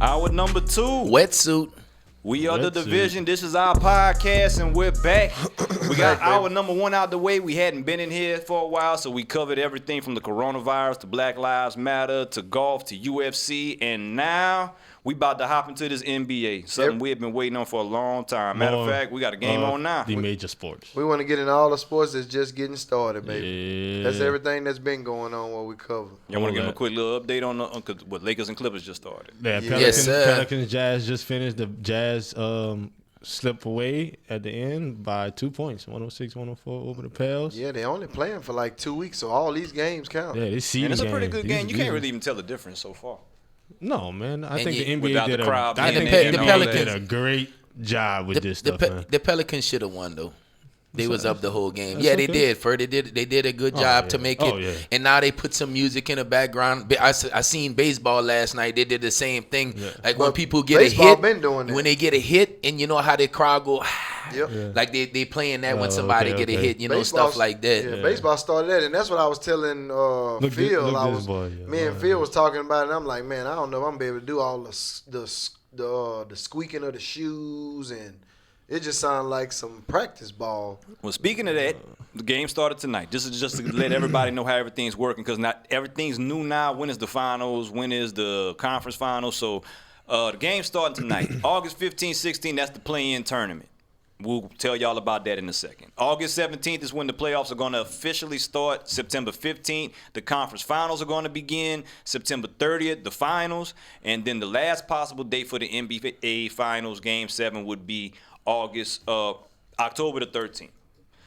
Hour number 2. Wetsuit. We are the division. This is our podcast, and we're back. We got hour number 1 out the way. We hadn't been in here for a while, so we covered everything from the coronavirus to Black Lives Matter to golf to UFC, and now we about to hop into this NBA, something we have been waiting on for a long time. Matter of fact, we got a game on now. The major sports. We want to get into all the sports that's just getting started, baby. Yeah. That's everything that's been going on what we cover. Y'all want to give them a quick little update on what Lakers and Clippers just started? Yeah, Pelicans, Jazz just finished. The Jazz slipped away at the end by 2 points, 106-104 over the Pels. Yeah, they only playing for like 2 weeks, so all these games count. Yeah, this season. And it's a pretty good game. You can't really even tell the difference so far. No, man. I think the NBA did a great job with this stuff, man. The Pelicans should have won, though. They was up the whole game. Yeah, they did. They did a good job to make it. Yeah. And now they put some music in the background. I seen baseball last night. They did the same thing. Yeah. Like when people get a hit, when they get a hit, and you know how the crowd go, like they playing that when somebody get a hit, stuff like that. Yeah, baseball started that, and that's what I was telling Phil. Me and Phil was talking about it, and I'm like, man, I don't know if I'm gonna be able to do all the squeaking of the shoes and. It just sounded like some practice ball. Well, speaking of that, the game started tonight. This is just to let everybody know how everything's working because not everything's new now. When is the finals? When is the conference finals? So the game's starting tonight. August 15, 16, that's the play-in tournament. We'll tell y'all about that in a second. August 17th is when the playoffs are going to officially start. September 15th, the conference finals are going to begin. September 30th, the finals. And then the last possible date for the NBA Finals, Game 7, would be October the 13th.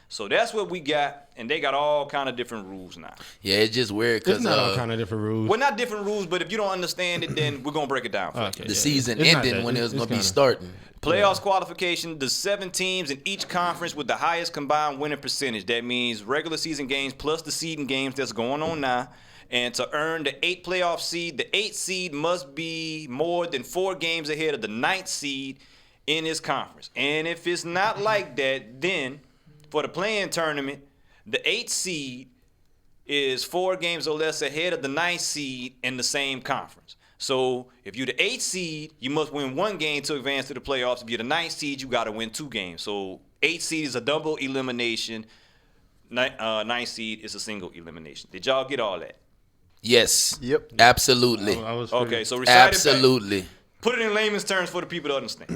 So that's what we got, and they got all kind of different rules now. Yeah, it's just weird because it's not all kind of different rules. Well, not different rules, but if you don't understand it, then we're gonna break it down for you. The season ended when it was gonna be starting. Playoffs qualification: the 7 teams in each conference with the highest combined winning percentage. That means regular season games plus the seeding games that's going on now. And to earn the 8th playoff seed, the 8th seed must be more than 4 games ahead of the 9th seed in his conference. And if it's not like that, then for the play-in tournament, the 8th seed is 4 games or less ahead of the 9th seed in the same conference. So if you're the 8th seed, you must win 1 game to advance to the playoffs. If you're the 9th seed, you got to win 2 games. So 8th seed is a double elimination. 9th seed is a single elimination. Did y'all get all that? Yes. Yep. Absolutely. Okay, so recite absolutely. It back. Put it in layman's terms for the people to understand.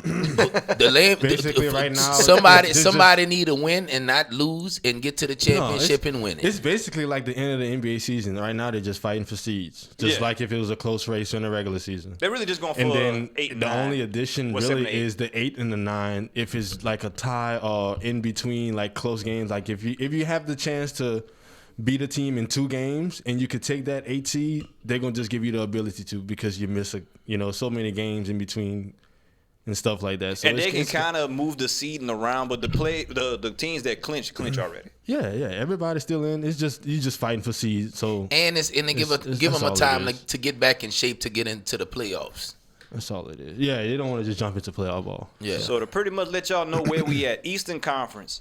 Right now, somebody need to win and not lose and get to the championship and win it. It's basically like the end of the NBA season. Right now, they're just fighting for seeds, just like if it was a close race in the regular season. They're really just going for 8 and 9. The only addition really is the 8 and the 9. If it's like a tie or in between, like close games, like if you have the chance to beat a team in 2 games and you could take that 8 seed, they're gonna just give you the ability to because you miss so many games in between and stuff like that. So and they can kind of move the seeding around, but the teams that clinch already. Yeah, everybody's still in. It's just you just fighting for seeds. So they give them a time to get back in shape to get into the playoffs. That's all it is. Yeah, they don't want to just jump into playoff ball. Yeah. So to pretty much let y'all know where we at, Eastern Conference.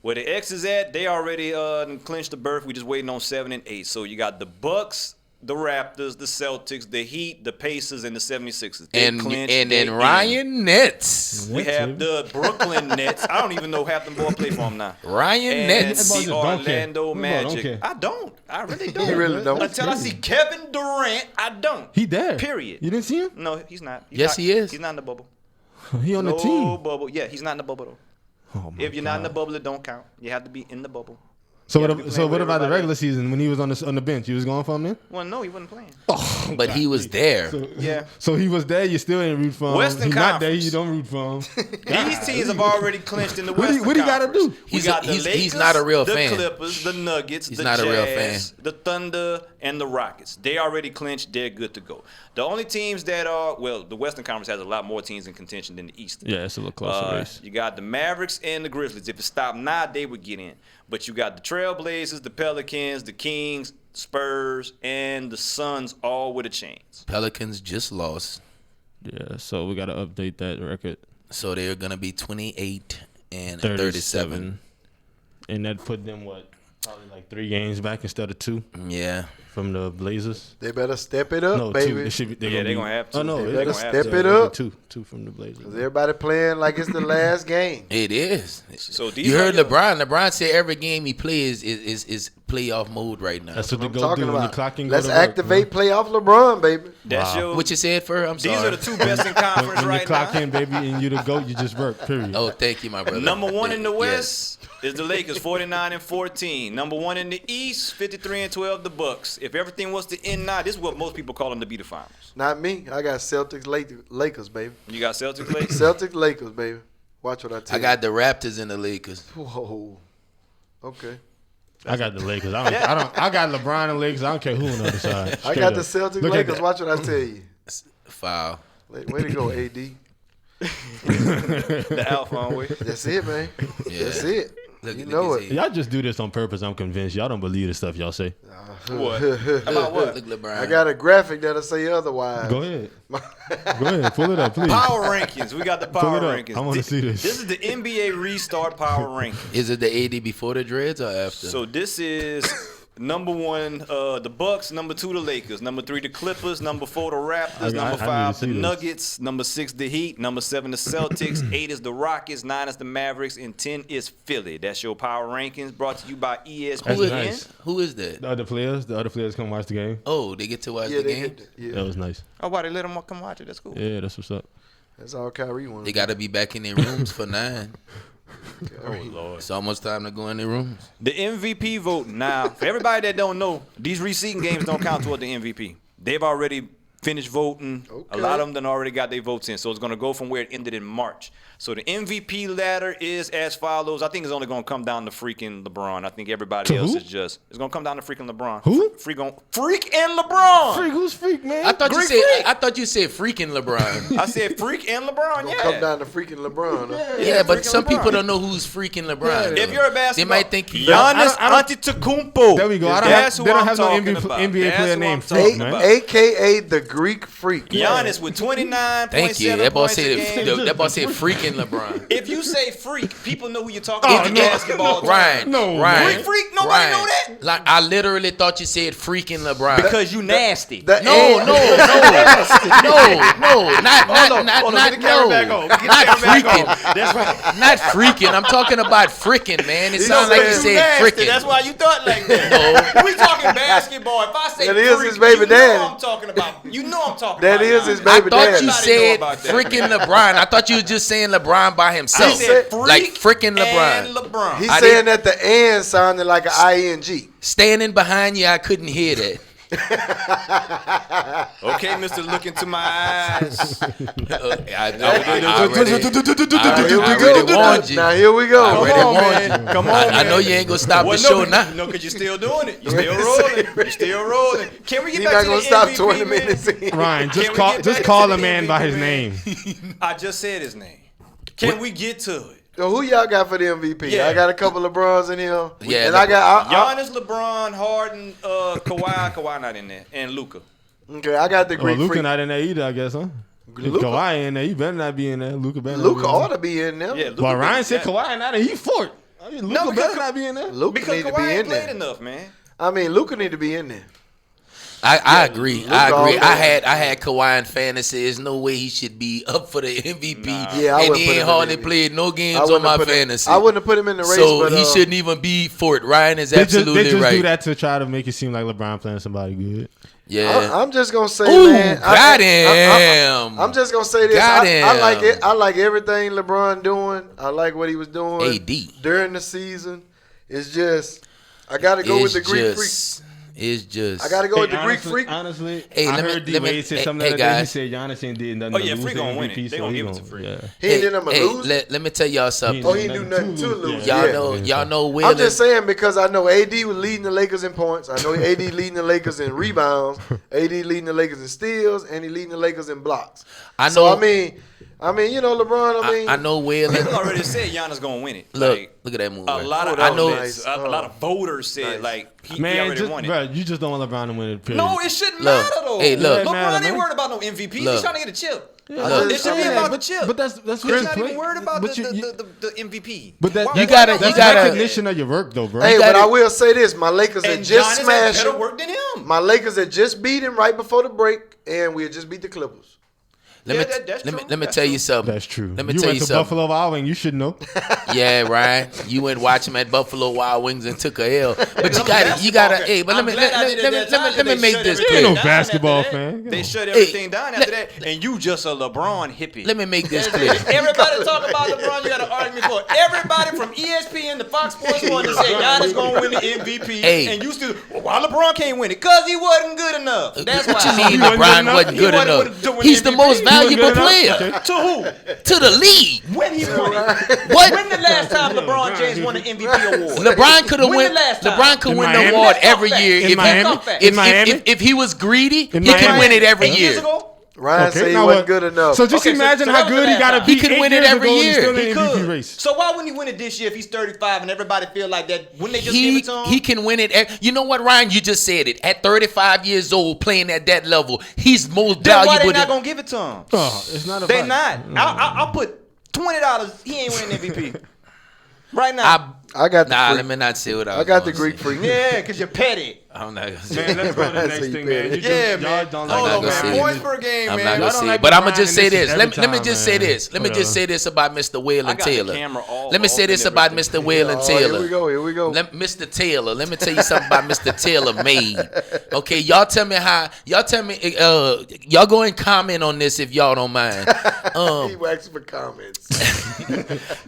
Where the X is at, they already clinched the berth. We just waiting on 7 and 8. So you got the Bucks, the Raptors, the Celtics, the Heat, the Pacers, and the 76ers. And then Ryan Nets. We have the Brooklyn Nets. I don't even know half them boys play for them now. Ryan Nets. The Orlando Magic. I don't. I really don't. He really don't. Until I see Kevin Durant, I don't. He there. Period. You didn't see him? No, he's not. Yes, he is. He's not in the bubble. He on the team. No bubble. Yeah, he's not in the bubble, though. If you're not in the bubble, it don't count. You have to be in the bubble. So what about the regular season when he was on the bench? You was going for him then? Well, no, he wasn't playing. Oh, but he was there. So he was there. You still ain't root for him. Western He's Conference. not there. You don't root for him. These teams have already clinched in the Western What he got to do? We got the Lakers, he's not a real fan. The Clippers, the Nuggets, the not Jazz, a real fan. the Thunder, and the Rockets. They already clinched. They're good to go. The only teams that are, the Western Conference has a lot more teams in contention than the Eastern. Yeah, it's a little closer race. You got the Mavericks and the Grizzlies. If it stopped now, they would get in. But you got the Trailblazers, the Pelicans, the Kings, Spurs, and the Suns all with a chance. Pelicans just lost. Yeah, so we got to update that record. So they're going to be 28 and 37. And that put them, Probably like 3 games back instead of 2. Yeah. From the Blazers. They better step it up, no, baby. 2. It should be, they're going to have to. Oh, no. They better step it up. 2 from the Blazers. Because everybody playing like it's the last game. It is. So you heard LeBron. LeBron said every game he plays is playoff mode right now. That's what I'm they go talking do about. when the clock can Let's go to work, activate playoff LeBron, baby. That's your. What you said for? I'm sorry. These are the 2 best in conference when right you clock now. in, baby, and you the GOAT, you just work, period. Oh, thank you, my brother. Number 1 in the Yes. West is the Lakers, 49-14. Number 1 in the East, 53-12, the Bucks. If everything was to end now, this is what most people call them to be the finals. Not me. I got Celtics, Lakers, baby. You got Celtics, Lakers? Celtics, Lakers, baby. Watch what I tell I you. got the Raptors and the Lakers. Whoa. Okay. I got the Lakers. I got LeBron and Lakers. I don't care who on the other side. I got the Celtics, Lakers. Watch what I tell you. Foul. Way to go, AD. The alpha on way. That's it, man. Yeah. That's it. Look You at know his it. head. Y'all just do this on purpose. I'm convinced. Y'all don't believe the stuff y'all say. What? About what? Look, LeBron. I got a graphic that'll say otherwise. Go ahead. Go ahead. Pull it up, please. Power rankings. We got the power Pull it up. rankings. I want to see this. This is the NBA Restart Power Rankings. Is it the AD before the dreads or after? So this is number 1, the Bucks. Number 2, the Lakers. Number 3, the Clippers. Number 4, the Raptors. Number 5, the Nuggets. Number 6, the Heat. Number 7, the Celtics. 8 is the Rockets. 9 is the Mavericks. And 10 is Philly. That's your power rankings brought to you by ESPN. That's nice. Who is that? The other players come watch the game. Oh, they get to watch the game? That was nice. Oh, why they let them come watch it? That's cool. Yeah, that's what's up. That's all Kyrie wanted. They got to be back in their rooms for 9. Oh, Lord. It's almost time to go in their rooms. The MVP vote. Now, for everybody that don't know, these reseeding games don't count toward the MVP. They've already finished voting. Okay. A lot of them done already got their votes in. So it's going to go from where it ended in March. So the MVP ladder is as follows. I think it's only going to come down to freaking LeBron. I think everybody else is just. It's going to come down to freaking LeBron. Who? Freak and LeBron. Freak? Who's Freak, man? I thought you said freaking LeBron. I said freak and LeBron. Gonna Yeah. come down to freaking LeBron. Huh? Yeah, but freaking some LeBron. people don't know who's freaking LeBron. If you're a basketball, they might think Giannis Antetokounmpo. There we go. That's They who don't I'm have no talking NBA about. player That's who named I'm talking Freak, man. about. AKA the Greek Freak. Giannis with 29.7 Thank you. That boy points a game. said freaking LeBron. If you say freak, people know who you're talking about. no. Basketball. Ryan. Freak, nobody know that? Like I literally thought you said freaking LeBron. Because you nasty. not freaking. That's right. Not freaking. I'm talking about freaking, man. It sounds like you said nasty. freaking. That's why you thought like that. No. We talking basketball. If I say That freak, is his baby you daddy. know I'm talking about. You know I'm talking That about. is his Giannis. baby I thought daddy. you Everybody said know about that. freaking LeBron. I thought you were just saying LeBron by himself. I said freak like freaking LeBron. and LeBron. He's I saying that the "and" sounded like an ing. Standing behind you, I couldn't hear that. Okay, Mr. Look into my eyes. I already warned you. Now here we go. I already Come on, warned man. you. Come on, I know man. you ain't gonna stop Well, the show now. No, because you're still doing it. You're still rolling. You're still rolling. Can we get You're back not to gonna the stop MVP, 20 man? minutes in. Ryan, Can we just get call back a to man the by his MVP, name. I just said his name. Can we get to it? So who y'all got for the MVP? Yeah. I got a couple of LeBrons in here. Yeah, and I got Giannis, LeBron, Harden, Kawhi not in there, and Luka. okay. I got the Oh, Greek Luka Freak. not in there either, I guess, huh? If Luka- Kawhi in there, he better not be in there. Luka better not Luka be in ought there. to be in there. Yeah, Luka. Well, Ryan said yeah. Kawhi not in. He fourth. I mean, Luka because better not be in there. Luka Because need to Kawhi be in ain't played there. enough, man. I mean, Luka need to be in there. I agree. Luka I agree. all I day. had Kawhi in fantasy. There's no way he should be up for the MVP. Yeah, I and wouldn't he put ain't him hardly in the played no I games on wouldn't my have put him- fantasy. I wouldn't have put him in the race. So but, he shouldn't even be for it. Ryan is absolutely They just right. do that to try to make it seem like LeBron playing somebody good. Yeah. I'm just gonna say, Ooh, man. got him. I'm just gonna say this. Got I like him. it. I like everything LeBron doing. I like what he was doing AD. during the season. It's just I gotta go with the Greek Freak. It's just. I gotta go with the Greek honestly, Freak. Honestly, Hey, I let me- heard D let me- Wade said hey, something hey, the other day. He guys. said Giannis ain't did nothing. Oh, to yeah, lose Freak the gonna win MVP, it. They so gonna he give it to gonna- Freak. yeah. He ain't did nothing to lose. Let me tell y'all something. Oh, he didn't do nothing to lose. Y'all Yeah. know Will. I'm just saying because I know AD was leading the Lakers in points. I know AD leading the Lakers in rebounds. AD leading the Lakers in steals, and he leading the Lakers in blocks. I know. So I mean, you know, LeBron. I mean, I know Will. People already said Giannis gonna win it. Look, Like, look at that move. a right? lot of that was outlets, nice. a lot of voters said Nice. like he Man, already just, won it. bro, you just don't want LeBron to win it. Period. No, it shouldn't Look, matter though. hey, look. LeBron Matter, ain't man. worried about no MVP. Look. He's trying to get a chip. It should be about the chip. But that's what you're not even worried about the MVP. But that's recognition of your work, though, bro. Hey, but I will say this: my Lakers had just Giannis smashed had better work than him. My Lakers had just beat him right before the break, and we had just beat the Clippers. Let me tell you something. That's true. Let me tell you something. Buffalo Wild Wings, you should know. Yeah, Ryan. You went watch him at Buffalo Wild Wings and took a L. But you gotta. Hey, but let me make this clear. You ain't no basketball fan. They shut everything down after that, and you just a LeBron hippie. Let me make this clear. Everybody talk about LeBron. You got an argument for it. Everybody from ESPN to Fox Sports wanted to say Giannis gonna win the MVP, and you still. Why LeBron can't win it? Cause he wasn't good enough. That's why. What you mean LeBron wasn't good enough? He's the most valuable player. To who? To the league. When he won it? What? When the last time LeBron James won an MVP award? LeBron could have win. LeBron could win the award every year if he was greedy. He can win it every year. Ryan said he wasn't good enough. So just imagine how good he got to be. He can win it every year. He could. So why wouldn't he win it this year if he's 35 and everybody feel like that? Wouldn't they just give it to him? He can win it. You know what, Ryan? You just said it. At 35 years old, playing at that level, he's most valuable. Why they not gonna give it to him? Oh, it's not. They're not. I'll put $20. He ain't winning MVP right now. I got the let me not say what I got the Greek freak. Yeah, because you're petty. I'm not gonna say. Man, let's go to the next thing, man. Man. Hold on, man. Points per game, man. I'm not gonna say it. But I'm gonna just say this. Let me just say this. Let me just say this about Mr. Waylon Taylor. Let me say this about Mr. Waylon Taylor. Here we go. Mr. Taylor. Let me tell you something about Mr. Taylor made. Okay, y'all tell me. Y'all go and comment on this if y'all don't mind. He waxed for comments.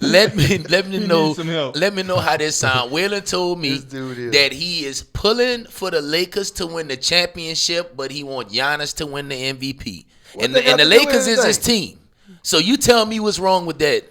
Let me know how this sound. Waylon told me that he is pulling for the Lakers to win the championship, but he wants Giannis to win the MVP. And the Lakers is his team. So you tell me what's wrong with that.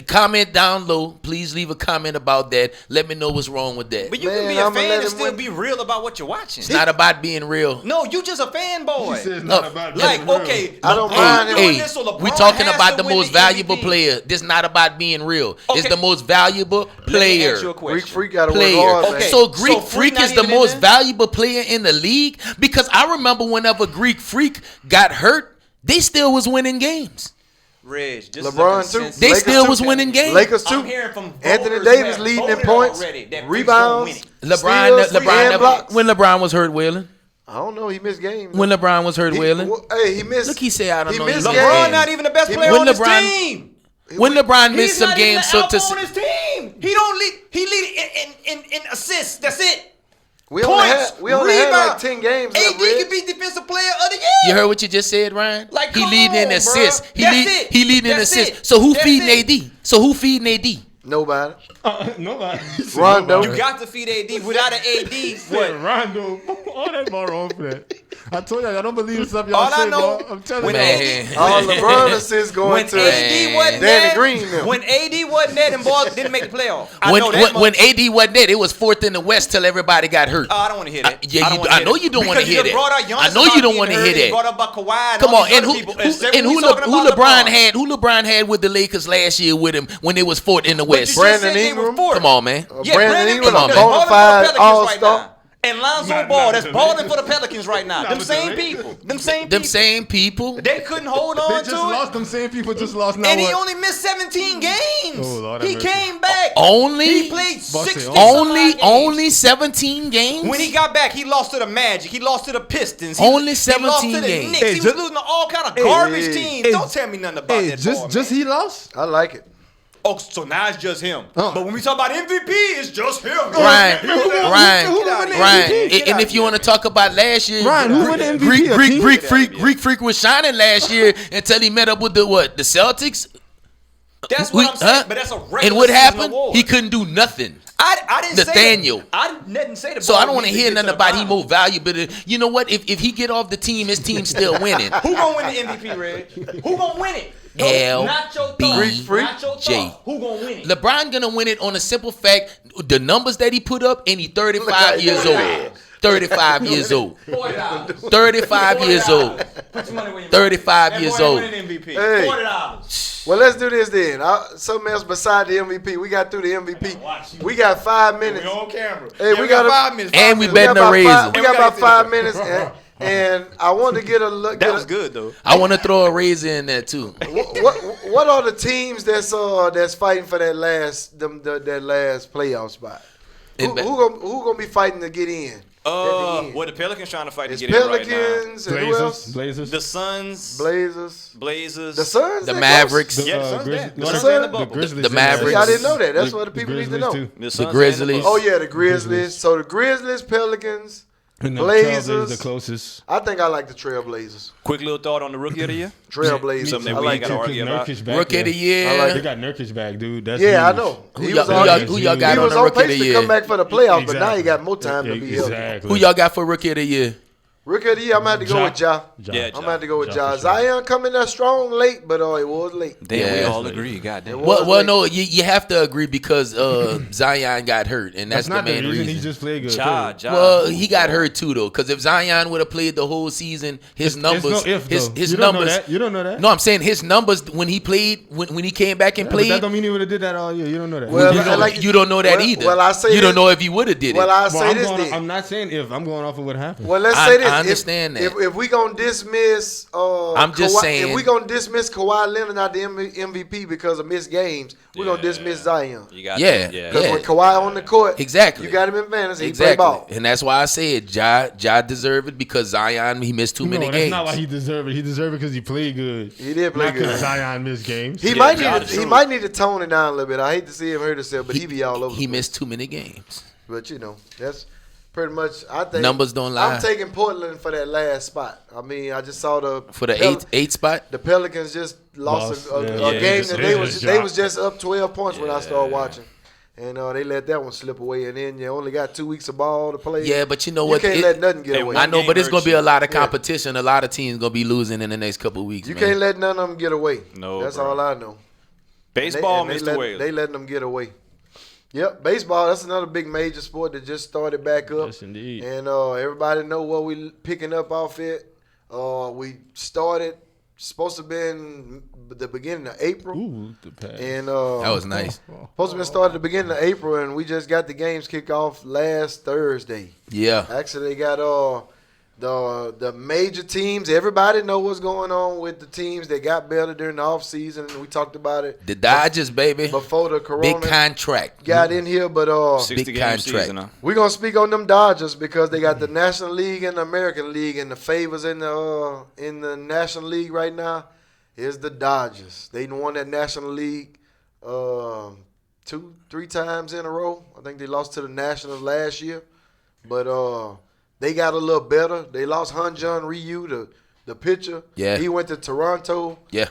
Comment down low. Please leave a comment about that. Let me know what's wrong with that. But you can be a fan and still be real about what you're watching. It's not about being real. No, you just a fanboy. It's not about being real. Okay, I don't mind doing this, so LeBron we talking has about to the win most valuable player. This not about being real. Okay. It's the most valuable player. Greek Freak got to work hard, man. Okay. So Greek Freak is the most valuable player in the league because I remember whenever Greek Freak got hurt, they still was winning games. Reg, LeBron too. They Lakers still too. was winning games. Alakers too. I'm hearing from Anthony Davis leading in points, rebounds, LeBron. When LeBron was hurt, Waylon. I don't know. He missed games. When LeBron was hurt, Waylon. Hey, he missed. Look, he said I don't know. LeBron not even the best player on his team. When LeBron missed some games, on his team, he don't lead. He lead in assists. That's it. We only had like 10 games. AD could be defensive player of the year. You heard what you just said, Ryan? Like, he leading in assists. He leading in assists. So who feeding AD? Nobody. Nobody. Rondo. You got to feed AD. Without an AD, what? Rondo. All that more wrong for that. I told y'all, I don't believe the stuff y'all say, bro. I'm telling you. All LeBron assists going to Danny Green. When AD wasn't there, them boys didn't make the playoff. When AD wasn't there, it was fourth in the West till everybody got hurt. I don't want to hear that. I know you don't want to hear that. I know you don't want to hear that. Brought up by Kawhi. Come on, and who LeBron had with the Lakers last year with him when it was fourth in the West? Brandon Ingram. Come on, man. Brandon Ingram, a bona fide all-star. And Lonzo Ball, that's balling for the Pelicans right now. Them same people. They couldn't hold on to it. They just lost. Them same people just lost now. And he only missed 17 games. Oh, Lord, he came back. He played 60 only 17 games? When he got back, he lost to the Magic. He lost to the Pistons. Only 17 he lost to the games. Knicks. He was losing to all kind of garbage teams. Don't tell me nothing about that. Just he lost? I like it. Oh, so now it's just him. But when we talk about MVP, it's just him. Ryan. And if you want to talk about last year, Ryan, who won the MVP? Greek Freak was shining last year until he met up with the Celtics. That's what I'm saying. But that's a regular And what happened? award. He couldn't do nothing. I didn't Nathaniel. say that. I didn't say that. So I don't want to hear nothing about he more valuable. You know what? If he get off the team, his team's still winning. Who gonna win the MVP, Reg? Who gonna win it? LBJ. Who gonna win it? LeBron gonna win it on a simple fact: the numbers that he put up, and he 35 years old. 35 years old. $40. 35 years old. Put your money where your 35 years old. MVP. Hey. $40. Well, let's do this then. Something else beside the MVP. We got through the MVP. We got 5 minutes. We on camera. Hey, we got 5 minutes. And we betting a razor. We got about 5 minutes. And I want to get a look. That was good though. I want to throw a razor in there too. What are the teams that's fighting for that last playoff spot? Who gonna be fighting to get in? The Pelicans trying to fight to get in right now. Pelicans and who else? Blazers. The Suns. Blazers. The Suns. The Mavericks. Yeah, the Suns. The Grizzlies. The Mavericks. See, I didn't know that. That's what the people need to know. The Grizzlies. Oh yeah, the Grizzlies. So the Grizzlies, Pelicans. And Blazers, the closest. I think I like the Trailblazers. Quick little thought on the rookie of the year. Trailblazers. Something that I we like ain't got to argue about. Rookie of the year. They got Nurkic back, dude. That's I huge. know. Who y'all got on the rookie of the He was on pace to year? come back for the playoffs, but now he got more time to be healthy. Exactly. Who y'all got for rookie of the year? Rookie of the year, I'm going to have to go with Ja. Yeah, I'm going to have to go with Ja Ja. for sure. Zion coming there strong late, but it was late. Damn, we Yeah. all agree. Goddamn. Well, no, you have to agree because Zion got hurt, and that's the not main reason. He just played good. Ja. Well, he got hurt too, though. Because if Zion would have played the whole season, his numbers, his you numbers. You don't know that. No, I'm saying his numbers when he played, when he came back and But played. that don't mean he would have did that all year. You don't know that. Well, you don't know that either. Well, I say you don't this- know if he would have did it. Well, I Well, say this then. I'm not saying if. I'm going off of what happened. Well, let's say this. I understand that. If we gonna dismiss, I'm just Kawhi, saying. if we gonna dismiss Kawhi Leonard out the MVP because of missed games, we're gonna dismiss Zion. You got Yeah. Because Yeah. when Kawhi on the court, Exactly. you got him in fantasy. He play ball. And that's why I said Ja deserved it because Zion he missed too many No, games. that's not why he deserved it. He deserved it because he played good. He did play Not because good. Zion missed games. He Ja, might need to tone it down a little bit. I hate to see him hurt himself, but he be all over. He the place. missed too many games. But that's pretty much. I think Numbers don't lie. I'm taking Portland for that last spot. I mean, I just saw For the eight spot. The Pelicans just lost a Yeah. game that they Yeah. was just up 12 points when I started watching, and they let that one slip away. And then you only got 2 weeks of ball to play. Yeah, but you know You what? can't let nothing get away. I know, but it's gonna be a lot of Yeah. competition. A lot of teams gonna be losing in the next couple of weeks. You man. can't let none of them get away. No, that's bro. all I know. Baseball, And they Mr. Wales. They letting them get away. Yep, baseball. That's another big major sport that just started back up. Yes, indeed. And everybody know what we picking up off it. We started supposed to be in the beginning of April. Ooh, the pass. And That was nice. supposed to be started at the beginning of April, and we just got the games kicked off last Thursday. Yeah. Actually, they got the major teams. Everybody know what's going on with the teams that got better during the offseason, and we talked about it The Dodgers, baby. before the corona Big contract. got in here. But 60-game contract. season. Huh? we're gonna speak on them Dodgers because they got the National League and the American League, and the favors in the National League right now is the Dodgers. They won that National League 2-3 times in a row. I think they lost to the Nationals last year, but they got a little better. They lost Hyun-Jin Ryu, the pitcher. Yeah. He went to Toronto. Yeah.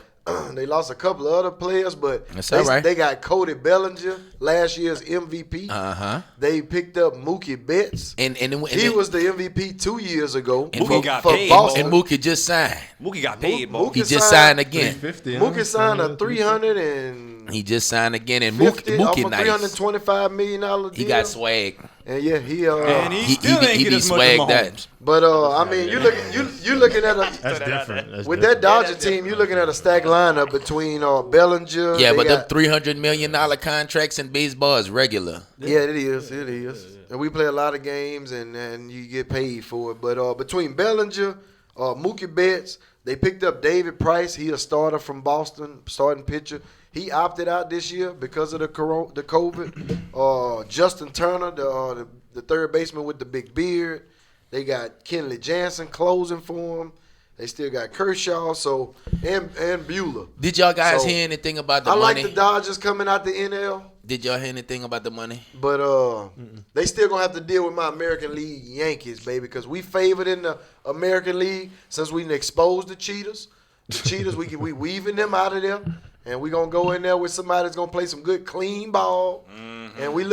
They lost a couple of other players, but That's all right. they got Cody Bellinger, last year's MVP. Uh-huh. They picked up Mookie Betts. And He was the MVP 2 years ago. And Mookie got for paid, Boston. And Mookie just signed. Mookie got paid, boy. Mookie He just signed again. 350, Mookie signed a He just signed again. And Mookie nice. $325 million deal. He got swag. And yeah, he And He still ain't be get as much as swagged Mahomes. that. but I mean, you looking at That's different. with that Dodger team, you're looking at a stacked lineup between Bellinger. Yeah, they but got, them $300 million contracts in baseball is regular. yeah, it is. And we play a lot of games, and you get paid for it. But between Bellinger, Mookie Betts, they picked up David Price. He a starter from Boston, starting pitcher. He opted out this year because of the COVID. Justin Turner, the third baseman with the big beard. They got Kenley Jansen closing for him. They still got Kershaw, and Bueller. Did y'all guys So, hear anything about the I money? like the Dodgers coming out the NL. Did y'all hear anything about the money? But they still gonna have to deal with my American League Yankees, baby, because we favored in the American League since we exposed the cheaters. The cheaters, we weaving them out of there, and we gonna go in there with somebody that's gonna play some good clean ball. And we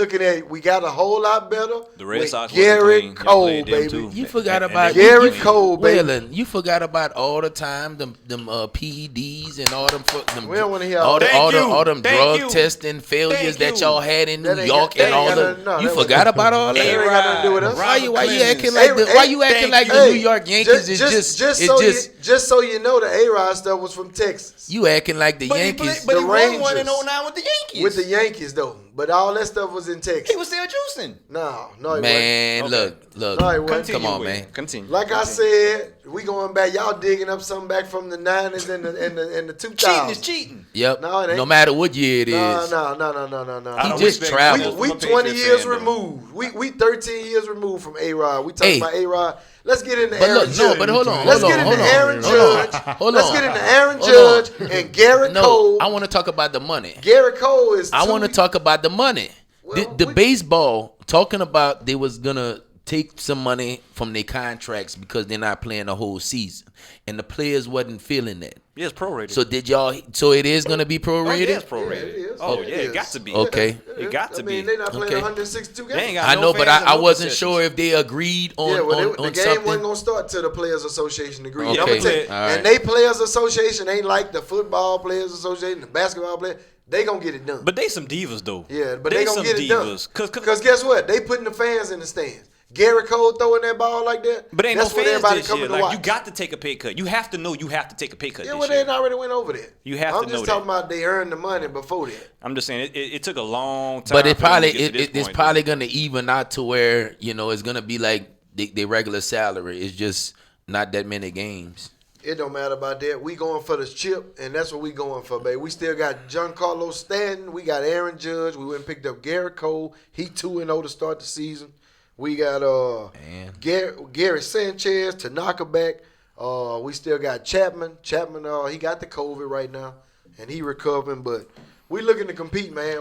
got a whole lot better. The Red with Sox wasn't Garrett clean. Y'all Cole, played them baby. too. You forgot And about Garrett Cole, baby. Waylon, you forgot about all the time them PEDs and all them We don't wanna hear all all them that. all them Thank drug you. testing failures Thank that you. y'all had in That New ain't York got- and that all ain't the. got- no, You that forgot about all That that. ain't got nothing to do with us. Why you acting Hey, like hey, you acting like the Hey, New York Yankees is just so you know, the A-Rod stuff was from Texas. you acting like the But he Yankees. played, but he The won one in Rangers. 09 with the Yankees. With the Yankees, though. but all that stuff was in Texas. He was still juicing. No, he man, wasn't. Look. No, he wasn't. Come on, man. Continue. Like I said, we going back. Y'all digging up something back from the 90s and the 2000s. Cheating is cheating. Yep. No, it ain't. No matter what year it is. No. He just traveled. We 20 years removed. We 13 years removed from A-Rod. We talking about A-Rod. Let's get into Aaron Judge. No, but hold on. Let's get into Aaron Judge. Let's get into Aaron Judge and Garrett Cole. I want to talk about the money. Garrett Cole is. I want to talk about the money. Well, the baseball talking about they was gonna take some money from their contracts because they're not playing the whole season, and the players wasn't feeling that. Yeah, it's prorated. So did y'all? So it is gonna be prorated. Oh, yeah, it's prorated. Yeah, it is. Oh, It yeah, is. it got to be. Okay. It got to be. They're not playing Okay. 162 games. They ain't got I no know, but fans I and no wasn't concessions. sure if they agreed on The on game something. wasn't gonna start till the Players Association agreed. Okay. I'm gonna tell you, All right. and they Players Association ain't like the Football Players Association, the Basketball Players. They gonna get it done. But they some divas though. Yeah, but they gonna some get it divas. done. Cause Because guess what? They putting the fans in the stands. Garrett Cole throwing that ball like that. But ain't that's no what fans everybody this coming year. to Like watch. you got to take a pay cut. You have to know you have to take a pay cut. Yeah, this well, year. they already went over that. You have I'm to just know talking that. about they earned the money before that. I'm just saying it took a long time. But it for them probably to get to this it's point, probably gonna even out to where it's gonna be like the regular salary. It's just not that many games. It don't matter about that. We going for the chip, and that's what we going for, baby. We still got Giancarlo Stanton. We got Aaron Judge. We went and picked up Garrett Cole. He 2-0 to start the season. We got Gary Sanchez, Tanaka back. We still got Chapman. Chapman, he got the COVID right now, and he recovering. But we looking to compete, man.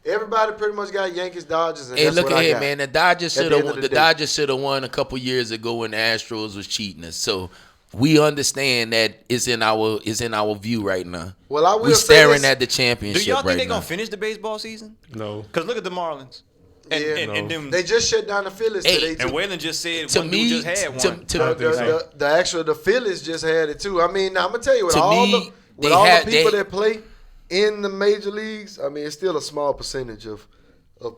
Everybody pretty much got Yankees, Dodgers, and Hey, that's look what I ahead, got. man. The Dodgers At should the have end of won. the The day. Dodgers should have won a couple years ago when the Astros was cheating us. So we understand that it's in our view right now. Well, I will we say staring this. at the championship Do y'all think right they're now. gonna finish the baseball season? No. Because look at the Marlins. And, Yeah. and them, They just shut down the Phillies Hey, today, too. and Waylon just said To one me, dude just had to- one. to- The Phillies just had it too. I mean, I'm gonna tell you, with To all me, the people that play in the major leagues, I mean, it's still a small percentage of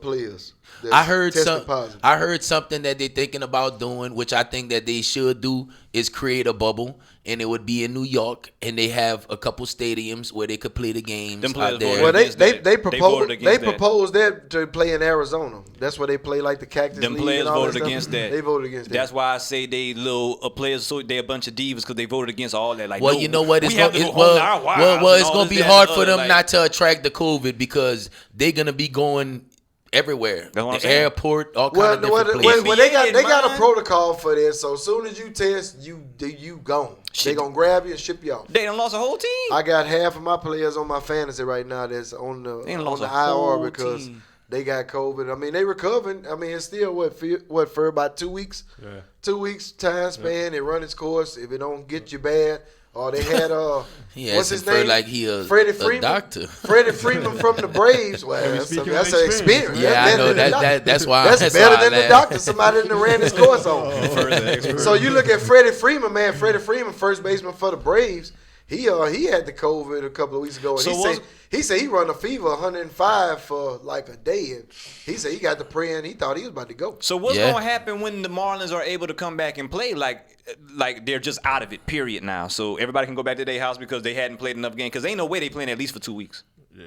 players. That's I heard testing positive. I heard something that they're thinking about doing, which I think that they should do, is create a bubble, and it would be in New York, and they have a couple stadiums where they could play the games Them players out there. voted Well, against that. they voted against that. proposed that to play in Arizona. That's where they play like the Cactus Them League players and all voted that stuff. against that. They voted against that. That's why I say they little players. So they a bunch of divas because they voted against all that. Like, Well, no, you know what? we It's have gonna, to go home to our wives and it's all gonna this, be that, hard and for other, them like- not to attract the COVID because they're gonna be going everywhere. That's what I'm The saying. airport, all kinds of different places. Well, they got a man. protocol for this. So as soon as you test, you gone. They Shit. gonna grab you and ship you off. They done lost a whole team. I got half of my players on my fantasy right now that's on the They done on lost the a whole IR because team. they got COVID. I mean, they recovering. I mean, it's still for about 2 weeks. Yeah. 2 weeks time span. It run its course. If it don't get you bad, or they had He what's asking his for name? like he a Freddie doctor. Freddie Freeman from the Braves. Well, that's speaking an of experience. Yeah, That's I know better than the doctor. that's why. That's better why I than the laugh. doctor. Somebody that ran his course on. So you look at Freddie Freeman, man. Freddie Freeman, first baseman for the Braves. He had the COVID a couple of weeks ago, and So he said he run a fever 105 for like a day, and he said he got the prayer and he thought he was about to go. So what's Yeah. gonna happen when the Marlins are able to come back and play? Like they're just out of it. Period. Now, so everybody can go back to their house because they hadn't played enough games. Because ain't no way they playing at least for 2 weeks.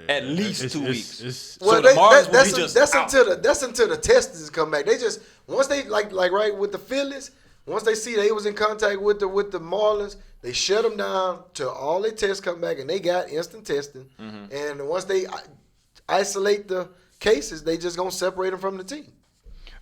At least 2 weeks. Well, the Marlins will be just that's out. until the testers come back. They just once they like right with the Phillies, once they see they was in contact with the Marlins, they shut them down till all their tests come back, and they got instant testing. Mm-hmm. And once they isolate the cases, they just gonna separate them from the team.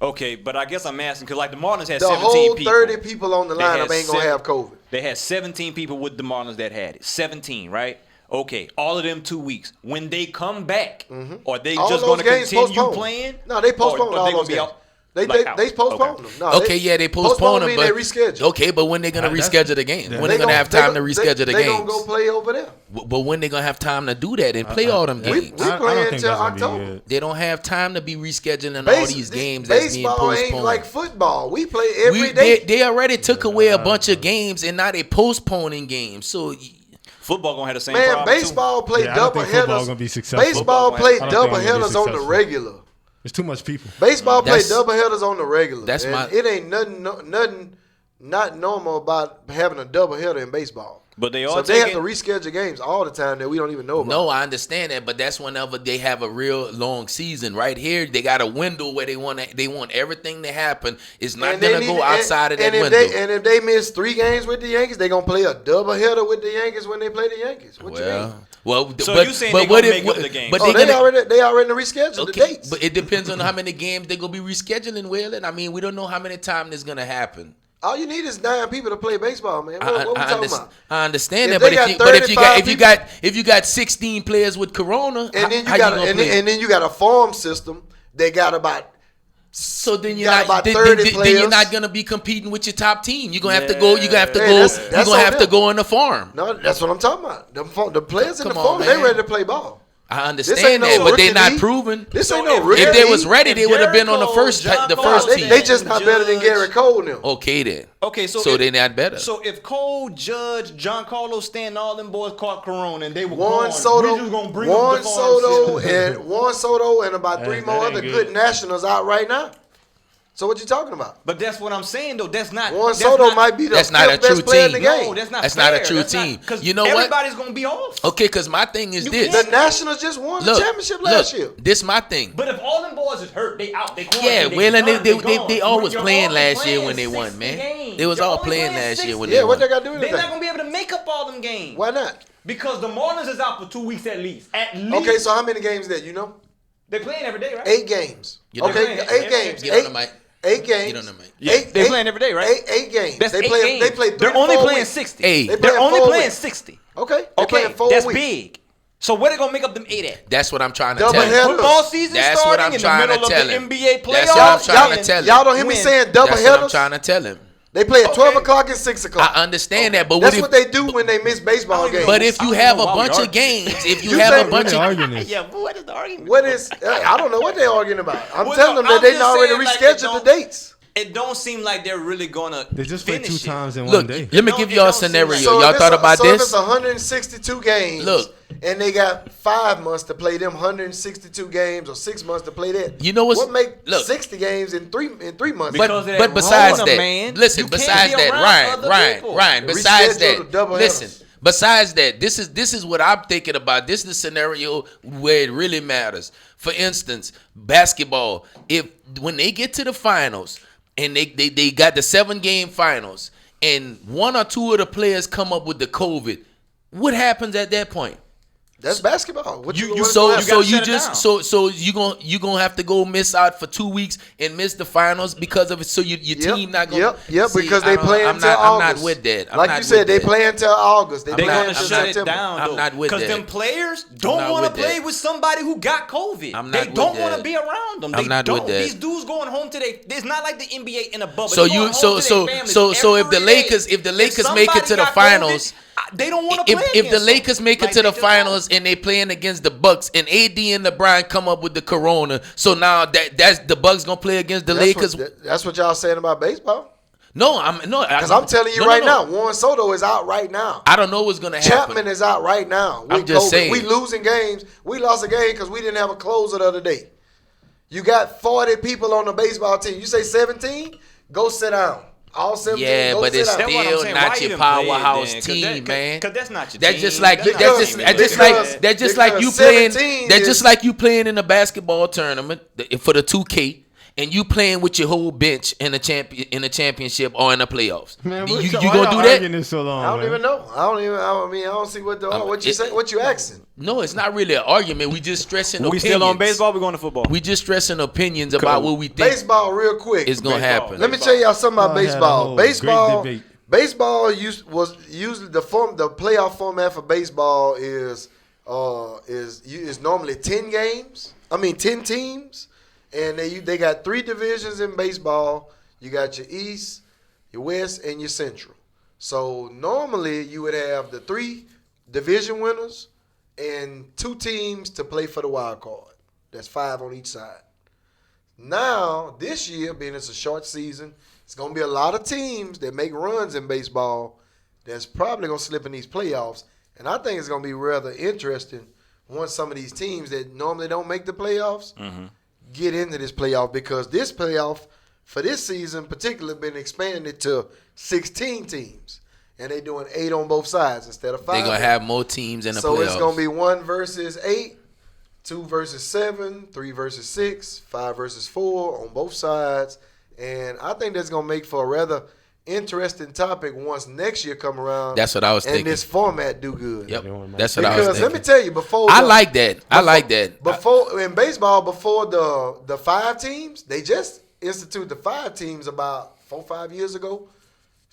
Okay, but I guess I'm asking because like the Marlins had The 17 whole people. 30 people on the They lineup had ain't gonna seven- have COVID. They had 17 people with the Marlins that had it. 17, right? Okay, all of them 2 weeks. When they come back, are they All just those going to games continue postponed. playing? No, they postponed Or all they gonna those be games. out? They Like out. postponed Okay. them. No, Okay, yeah, they postponed them, mean but they rescheduled. okay, but when they gonna That's- reschedule the game? yeah. When they gonna have time to reschedule the They games? gonna go play over there. But when they gonna have time to do that and play all them We- games? We I don't playing think till that's gonna be October. good. They don't have time to be rescheduling all these games that's being Baseball postponed. ain't like football. We play every day. They already took away a bunch of games and now they postponing games. So Football going to have the same Man, problem baseball play Yeah, I don't double think football headers. gonna be successful. Baseball Football play I don't double think it's gonna be headers on the successful. regular. There's too much people. Baseball play That's- double headers on the regular. that's And my- It ain't nothing not normal about having a double header in baseball. But they have to reschedule games all the time that we don't even know about. No, I understand that, but that's whenever they have a real long season. Right here, they got a window where they want everything to happen. It's not going to go outside of that window. And if they miss 3 games with the Yankees, they're going to play a doubleheader with the Yankees when they play the Yankees. What you mean? So you saying they're going to make up the game? But they already rescheduled the dates. But it depends on how many games they're going to be rescheduling, Will. And I mean, we don't know how many times it's going to happen. All you need is 9 people to play baseball, man. What we talking about? I understand that, but if you got 16 players with corona, and then you got a farm system, they got about. So then you're not gonna be competing with your top team. You're gonna have to go. You're gonna have to go. You're gonna have to go on the farm. No, that's what I'm talking about. The players in the farm, they ready to play ball. I understand that, but they're not proven. This ain't no rookie. If they was ready, they would have been on the first team. They just not better than Garrett Cole now. Okay then. Okay, so they're not better. So if Cole, Judge, Giancarlo Stanton, all them boys caught corona and they were Juan Soto and about 3 more other good nationals out right now. So what you talking about? But that's what I'm saying though. That's not. Juan Soto might be the best player in the game. No, that's not. That's not a true team. You know what? Everybody's gonna be off. Okay, because my thing is this: the Nationals just won the championship last year. This my thing. But if all them boys is hurt, they out. They all was playing last year when they won, man. They was all playing last year when they won. Yeah, what they got to do? They're not gonna be able to make up all them games. Why not? Because the Marlins is out for 2 weeks at least. Okay, so how many games that you know? They're playing every day, right? 8 games. Okay, 8 games. Get on the mic. 8 games. Get on the mic. They're playing every day, right? 8 games. That's they 8 play. games. They play. They're only playing 60. They're only playing 60. Okay. Playing 4 that's weeks. Big. So where they gonna make up them 8 at? That's what I'm trying to tell you. Football season That's starting what I'm in the trying middle to tell of him. the NBA playoffs. That's what I'm trying to tell him. Y'all don't hear me saying double That's headers. what I'm trying to tell him. They play at 12 o'clock and 6 o'clock. I understand that, but that's what they do when they miss baseball games. But if you have a bunch of games, yeah, but what is the argument? What is? I don't know what they're arguing about. I'm telling them that they already rescheduled the dates. It don't seem like they're really gonna. They just play 2 times in one day. Let me give y'all a scenario. Y'all thought about this? So if it's 162 games, and they got 5 months to play them 162 games, or 6 months to play that. You know what make 60 games in 3 months? But besides that, listen. Besides that, Ryan. Besides that, listen. Besides that, this is what I'm thinking about. This is the scenario where it really matters. For instance, basketball. When they get to the finals. And they got the 7-game finals, and 1 or 2 of the players come up with the COVID. What happens at that point? That's basketball. You gonna have to go miss out for 2 weeks and miss the finals because of it. So your team not gonna. Yep. Because they play until August. I'm not with that. Like you said, they play until August. They're gonna shut it down. I'm not with that. Because them players don't want to play with somebody who got COVID. They don't want to be around them. I'm not with that. These dudes going home today. It's not like the NBA in a bubble. So if the Lakers make it to the finals. They don't want to play if the Lakers make it to the finals and they playing against the Bucks and AD and LeBron come up with the corona, so now that's the Bucks gonna play against the Lakers. That's what y'all saying about baseball? No, because I'm telling you now, Juan Soto is out right now. I don't know what's gonna happen. Chapman is out right now. I'm just saying. We losing games. We lost a game because we didn't have a closer the other day. You got 40 people on the baseball team. You say 17? Go sit down. All 17. Yeah, but it's still not your powerhouse team, man. Because that's not your team. That's just like you playing in a basketball tournament for the 2K. And you playing with your whole bench in a championship or in the playoffs. Man, you gonna do that? So long, I don't even know. I don't see what you say. What you asking? No, it's not really an argument. We just stressing opinions. We still on baseball. We going to football. We just stressing opinions about what we think. Baseball, real quick. It's gonna happen. Let me tell y'all something about baseball. Baseball was usually the playoff format for baseball is normally 10 games. 10 teams. And they got 3 divisions in baseball. You got your East, your West, and your Central. So normally you would have the 3 division winners and 2 teams to play for the wild card. That's 5 on each side. Now, this year, being it's a short season, it's going to be a lot of teams that make runs in baseball that's probably going to slip in these playoffs. And I think it's going to be rather interesting once some of these teams that normally don't make the playoffs get into this playoff, because this playoff for this season particularly been expanded to 16 teams. and they doing 8 on both sides instead of 5. They're going to have more teams in the playoffs. So it's going to be 1 versus 8, 2 versus 7, 3 versus 6, 5 versus 4 on both sides. And I think that's going to make for a rather interesting topic once next year come around. That's what I was thinking. And this format do good. Yep. That's what I was thinking. Because let me tell you, before I like that. Before in baseball, before the 5 teams, they just instituted the 5 teams about 4 or 5 years ago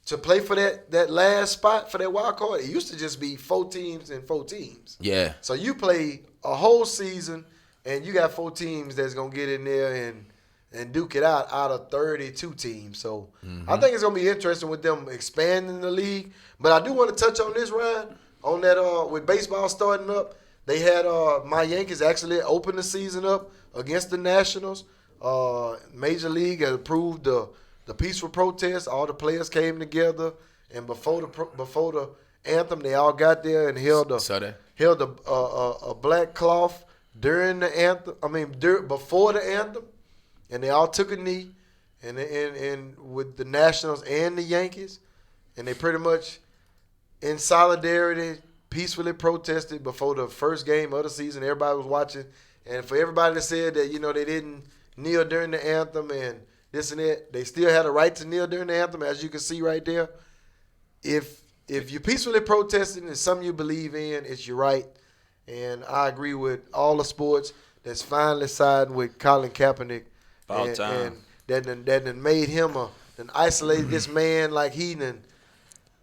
to play for that last spot for that wild card. It used to just be 4 teams and 4 teams. Yeah. So you play a whole season, and you got 4 teams that's gonna get in there and duke it out of 32 teams. So I think it's gonna be interesting with them expanding the league. But I do want to touch on this, Ryan, on that with baseball starting up. They had my Yankees actually open the season up against the Nationals. Major League had approved the peaceful protest. All the players came together, and before the anthem, they all got there and held a black cloth during the anthem. Before the anthem, and they all took a knee, and with the Nationals and the Yankees, and they pretty much in solidarity peacefully protested before the first game of the season. Everybody was watching, and for everybody that said that they didn't kneel during the anthem and this and that, they still had a right to kneel during the anthem, as you can see right there. If you peacefully protesting and something you believe in, it's your right. And I agree with all the sports that's finally siding with Colin Kaepernick. About time. And that made him and isolated this man like he done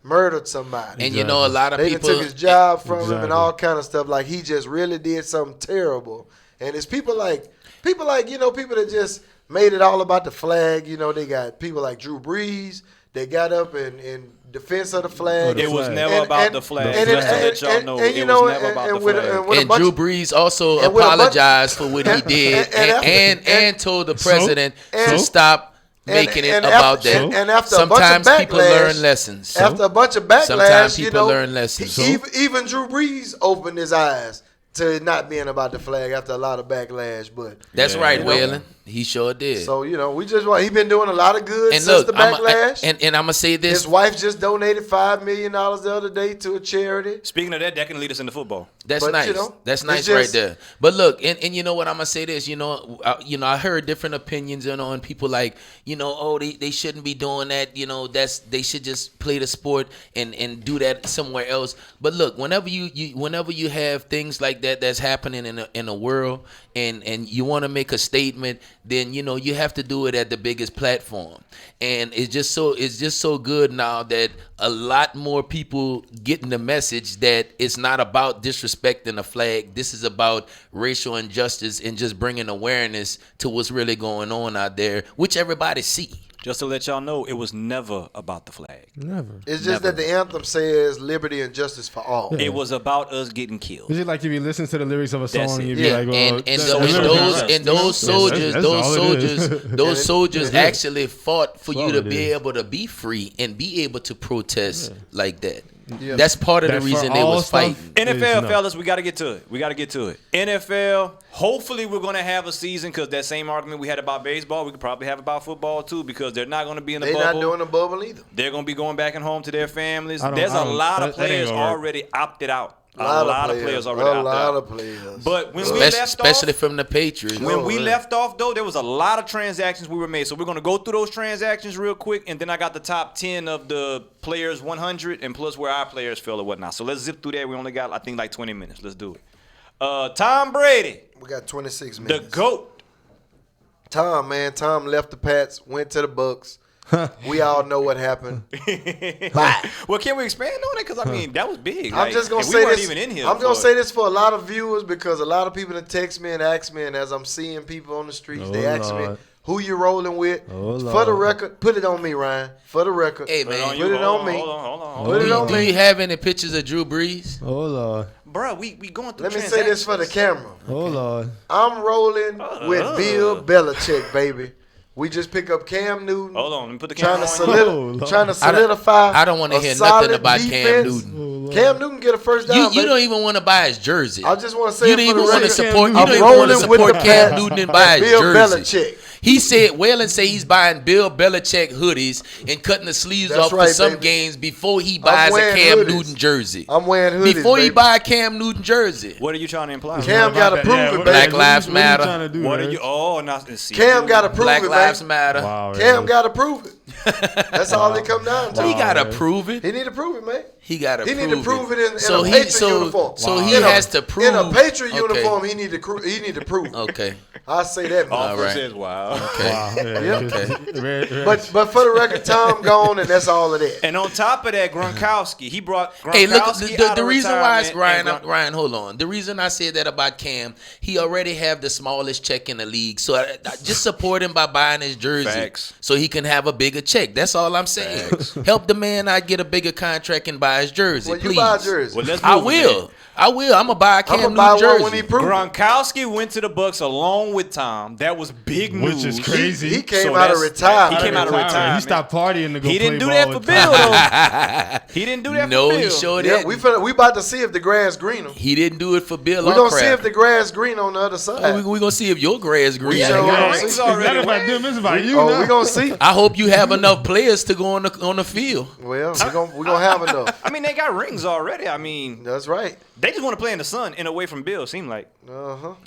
murdered somebody. And a lot of people took his job from him and all kind of stuff. Like he just really did something terrible. And it's people like people that just made it all about the flag. They got people like Drew Brees that got up in defense of the flag. It was never about the flag. Just to let y'all know, it was never about the flag. And Drew Brees also apologized for what he did and told the president to stop making it about that. And after sometimes a bunch of backlash, people learn lessons. After a bunch of backlash, sometimes people learn lessons. Even Drew Brees opened his eyes to it not being about the flag after a lot of backlash. But that's right, Waylon. He sure did. So, he been doing a lot of good since the backlash. And I'm going to say this. His wife just donated $5 million the other day to a charity. Speaking of that can lead us into football. That's nice. That's nice right there. But look, and you know what, I'm going to say this. I heard different opinions on people like, they shouldn't be doing that. They should just play the sport and do that somewhere else. But look, whenever you have things like that that's happening in the world and you want to make a statement, then you have to do it at the biggest platform. And it's just so good now that a lot more people getting the message that it's not about disrespecting the flag. This is about racial injustice and just bringing awareness to what's really going on out there, which everybody see. Just to let y'all know, it was never about the flag. Never. It's just that the anthem says liberty and justice for all. Yeah. It was about us getting killed. It's just like if you listen to the lyrics of a song, you'd be like, those soldiers actually fought for you to be able to be free and be able to protest like that. Yeah. That's part of the reason they was fighting. NFL, fellas, we got to get to it. NFL, hopefully we're going to have a season because that same argument we had about baseball, we could probably have about football too because they're not going to be in the bubble. They're not doing a bubble either. They're going to be going back and home to their families. There's a lot of players already opted out. A lot of players already out there. A lot of players. But when we left off, especially from the Patriots. When we left off, though, there was a lot of transactions we were made. So we're going to go through those transactions real quick, and then I got the top 10 of the players 100 and plus where our players fell or whatnot. So let's zip through that. We only got, I think, like 20 minutes. Let's do it. Tom Brady. We got 26 minutes. The GOAT. Tom left the Pats, went to the Bucks. We all know what happened. Well, can we expand on it? Because, that was big. I'm just going to say this. I'm going to say this for a lot of viewers because a lot of people that text me and ask me, and as I'm seeing people on the streets, they ask me, who you rolling with? For the record, put it on me, Ryan. For the record. Hey, man. Put it on me. Hold on. Put it on me. Do you have any pictures of Drew Brees? Oh, Lord. Bro, we going through Let me say this for the camera. Oh, Lord. I'm rolling with Bill Belichick, baby. We just pick up Cam Newton. Hold on, let me put the camera trying to solidify. I don't want to hear nothing about Cam Newton. Cam Newton get a first down. You don't even want to buy his jersey. I just want to say you don't even want to support. You don't even want to support Cam Newton and buy his jersey. He said, Whalen say he's buying Bill Belichick hoodies and cutting the sleeves off for some games before he buys a Cam Newton jersey. I'm wearing hoodies, before he buy a Cam Newton jersey. What are you trying to imply? Cam got to prove it, baby. Black Lives Matter. What are you? Oh, not Cam got to prove it, Black Lives Matter. Wow, Cam got to prove it. That's all it come down to. He got to prove it. He need to prove it, man. He got to prove it. He need to prove it in a Patriot uniform. So he has to prove. In a Patriot uniform, he need to prove it. Okay. I say that, man. All right. Says, wow. Okay. Wow. Okay. But for the record, Tom gone, and that's all of that. And on top of that, Gronkowski, he brought Gronkowski Hey, look, out the of reason why retirement. Ryan, hold on. The reason I said that about Cam, he already have the smallest check in the league. So I just support him by buying his jersey. Facts. So he can have a bigger check. That's all I'm saying. Help the man out get a bigger contract and buy his jersey, Well, please. you buy a jersey. Well, let's I move, will. man. I will. I'm gonna buy a Cam Newton jersey. When he proves it. Gronkowski went to the Bucks along with Tom. That was big news. Which is crazy. He came out of retirement. He came out of retirement. He stopped partying to go. He didn't do play that ball for with Bill, Tom. though. He didn't do that for Bill. No, he sure Yeah, didn't. we about to see if the grass greener. He didn't do it for Bill. We're or gonna see crap. if the grass green on the other side. We're gonna see if your grass green. Yeah, sure they got will. rings It's not already. about them. It's about you. Oh, now. we gonna see. I hope you have enough players to go on the field. Well, we gonna have enough. I mean, they got rings already. I mean, That's right. they just want to play in the sun and away from Bill. Seemed like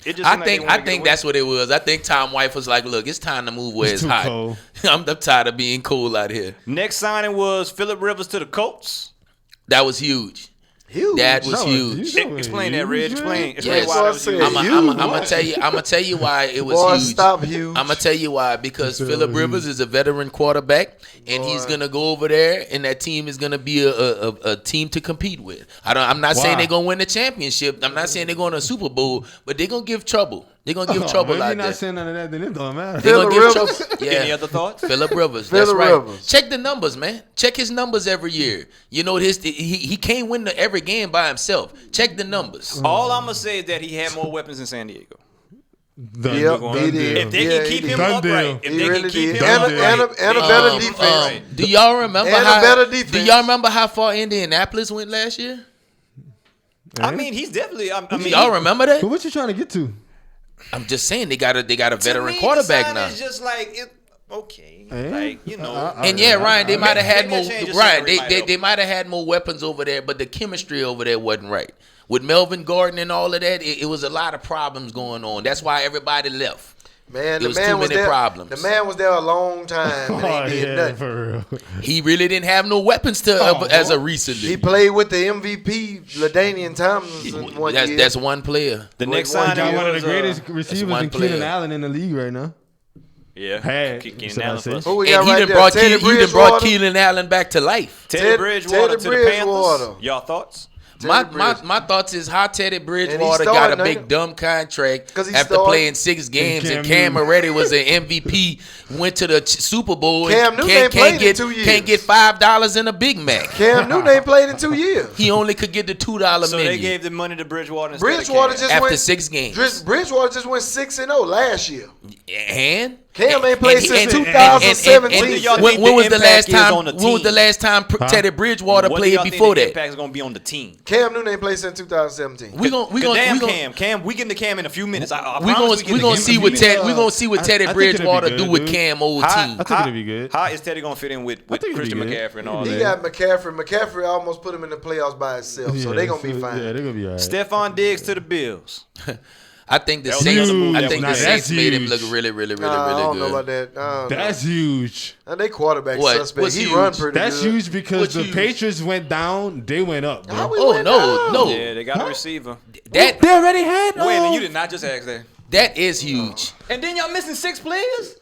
it just. I seemed like they think wanna get away. that's what it was. I think Tom White was like, "Look, it's time to move where it's too hot. cold. I'm tired of being cool out here." Next signing was Phillip Rivers to the Colts. That was huge. Huge. That was No, huge. you- Explain that, Reg. Explain Yes. why that was huge. Boy, I'm gonna tell you why it was Boy, huge. stop huge. I'm gonna tell you why, because Phillip Rivers is a veteran quarterback, and he's gonna go over there, and that team is gonna be a team to compete with. I'm not saying they're gonna win the championship. I'm not saying they're going to a Super Bowl, but they're gonna give trouble. They're gonna give trouble If out you're there. not saying none of that, then it don't matter. They're gonna Phillip give Rivers. trouble. Yeah. Any other thoughts? Phillip Rivers. Phillip That's right. Rivers. Check the numbers, man. Check his numbers every year. You know he can't win every game by himself. Check the numbers. All I'm gonna say is that he had more weapons in San Diego. Yep, he did. If they can keep him Done upright, deal. if they can keep him And upright, a better defense. Do y'all remember And a how? better defense. Do y'all remember how far Indianapolis went last year? I mean, he's definitely. I Do mean, y'all remember that? But what you trying to get to? I'm just saying they got a to veteran me, quarterback the sign now. is just like it. Okay, Eh? like you know. And yeah, Ryan, they might have had maybe more. a change of Ryan, scenery might help. they might have had more weapons over there, but the chemistry over there wasn't right. With Melvin Gordon and all of that, it was a lot of problems going on. That's why everybody left. Man, It was the man too was many there. problems. The man was there a long time and Oh he did yeah, nothing. for real. He really didn't have no weapons as a recently. He played with the MVP, LaDainian Tomlinson, one year. That's one player. The next One He signing got one of was the greatest receivers one in Keenan player. Allen in the league right now. yeah, Had, Keenan should I Allen say. first. Who we And got he right done there? brought Teddy he done brought Bridgewater. Keenan Allen back to life. Teddy Bridgewater to the Bridgewater. Panthers. Y'all thoughts? My Bridgewater. thoughts is how Teddy And Bridgewater he got a starting, big ain't dumb contract 'Cause he after starting. playing 6 games, and Cam Newton. already was an MVP, went to the Super Bowl. Cam and Newton ain't played in get 2 years. Can't get $5 in a Big Mac. Cam Newton ain't played in 2 years. He only could get the $2 So menu they gave the money to Bridgewater. Instead Bridgewater of Cam. just after went 6 games. Bridgewater just went 6-0 last year. And Cam ain't played and- since and- 2017. What do y'all When think the was the last impact is time? on the When was team? the last time Teddy Bridgewater What do played y'all think before the that? impact is going to be on the team? Cam Newton ain't played since 2017. We Damn, Cam. We getting to Cam in a few minutes. I We promise gonna getting to see Cam in a what few minutes. Ted. We gonna see what Teddy I think it'll be Bridgewater good, do with dude. Cam old How- team. I think it'll be good. How is Teddy going to fit in with think it'll Christian be good. McCaffrey and all He He that? got McCaffrey. McCaffrey almost put him in the playoffs by himself, so they gonna be fine. Yeah, they're gonna be all right. Stephon Diggs to the Bills. I think the That was Saints. another move I that think the was- Saints That's made him huge. look really, really, really, I really don't know good. about that. I don't know. That's huge. And they quarterback What? suspect. What's He huge? run pretty That's good. huge because What's the huge? Patriots went down, they went up. How Bro. we Oh went no, down? no. Yeah, they got a receiver. That They already had. Wait, you did not just ask that. that is huge. And then y'all missing 6 players?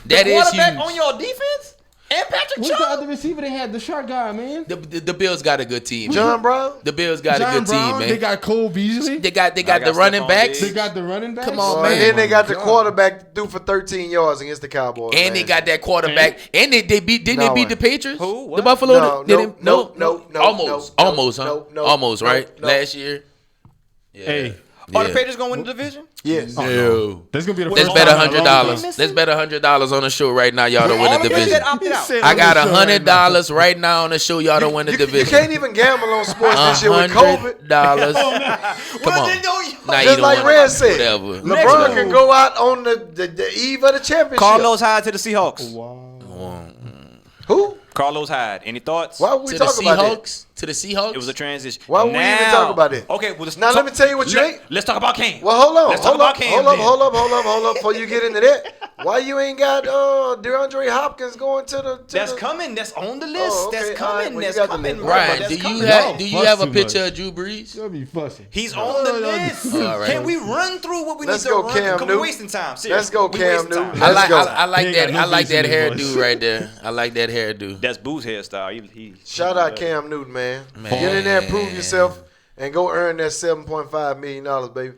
That is Quarterback huge. on your defense? And Patrick What's the Chung? other receiver they had? The shark guy, man. The Bills got a good team. John Brown. The Bills got a John good Brown. team, man. They got Cole Beasley. They got got the running Stephon backs, Diggs. They got the running back. Come on, Oh, man. and then they got the God. quarterback threw for 13 yards against the Cowboys. and they man. got that quarterback. And they beat didn't No they beat way. the Patriots? Who? What? The Buffalo? No, didn't, no, almost, no, almost, huh? no, Almost, no, right? no. Last year. Yeah. Hey, Are the Patriots gonna win the division? Yes. No. That's gonna be the Let's first bet time in a long $100. time. Let's bet $100 on the show right now. Y'all don't win the division. Said I on got the show right now. $100 right now on the show. Y'all don't win the You division. can't even gamble on sports this year with COVID. $100. Come on. Nah, you Just don't like want Red said, whatever. LeBron can go out on the eve of the championship. Carlos Hyde to the Seahawks. Who? Carlos Hyde. Any thoughts? Why would we To the talk about that? Seahawks? To the Seahawks? It was a transition. Why would we even talk about that? Okay, well, Now let me tell you what you ain't. Let's talk about Cam. Well, hold on. Let's talk about Cam. Hold up. Before you get into that, why you ain't got DeAndre Hopkins going to the? That's coming. That's on the list. Oh, okay. That's All right, coming. well, you That's got the coming. list. Ryan, That's do you coming. have do you fuss have a too picture much. of Drew Brees? You'll be fussing. He's on the list. All right. Can we run through what we Let's need to go, run? Cam Because Newton. we're wasting time. Let's Seriously. go, We Cam wasting Newton. time. I Let's like go. I like He ain't that got no I like that bass in his hairdo voice. right there. I like that hairdo. That's Boo's hairstyle. He Shout out Cam Newton, man. Man. Get in there, prove yourself, and go earn that $7.5 million, baby.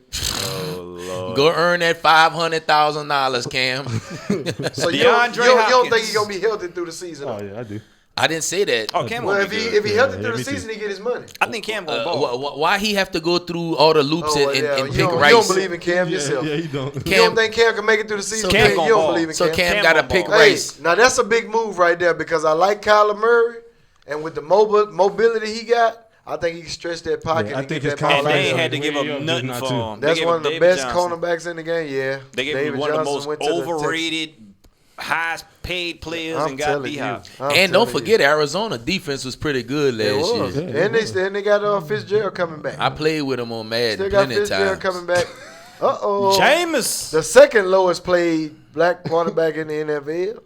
Oh, Lord. Go earn that $500,000, Cam. So you DeAndre don't think Hopkins. he's gonna be healthy through the season? Oh yeah, I do. I didn't say that. Oh, Cam Well, will if be he good. if he healthy Yeah, through the me too. season, he get his money. I think Cam gonna ball. Why he have to go through all the loops Oh, and you pick don't, Rice? you don't believe in Cam yourself. Yeah, you don't. You Cam- don't think Cam can make it through the season? So you Cam don't gonna believe in So Cam. Cam Cam got to gonna pick ball. Hey, Rice. now that's a big move right there because I like Kyler Murray, and with the mobility he got, I think he can stretch that pocket. Yeah, I and think get his that ball And they out ain't there. had to give Way up up, nothing just for not too. him. They That's gave one up of the David best Johnson. cornerbacks in the game. Yeah, They gave David him one of the Johnson most went to the Texans. overrated, highest paid players I'm and got telling you. D-Hop. And don't forget, Arizona defense was pretty good It last was. year. And they got Fitzgerald coming back. I played with him on Madden Still got plenty Fitzgerald times. coming back. Uh-oh. Jameis. The second lowest played black quarterback in the NFL.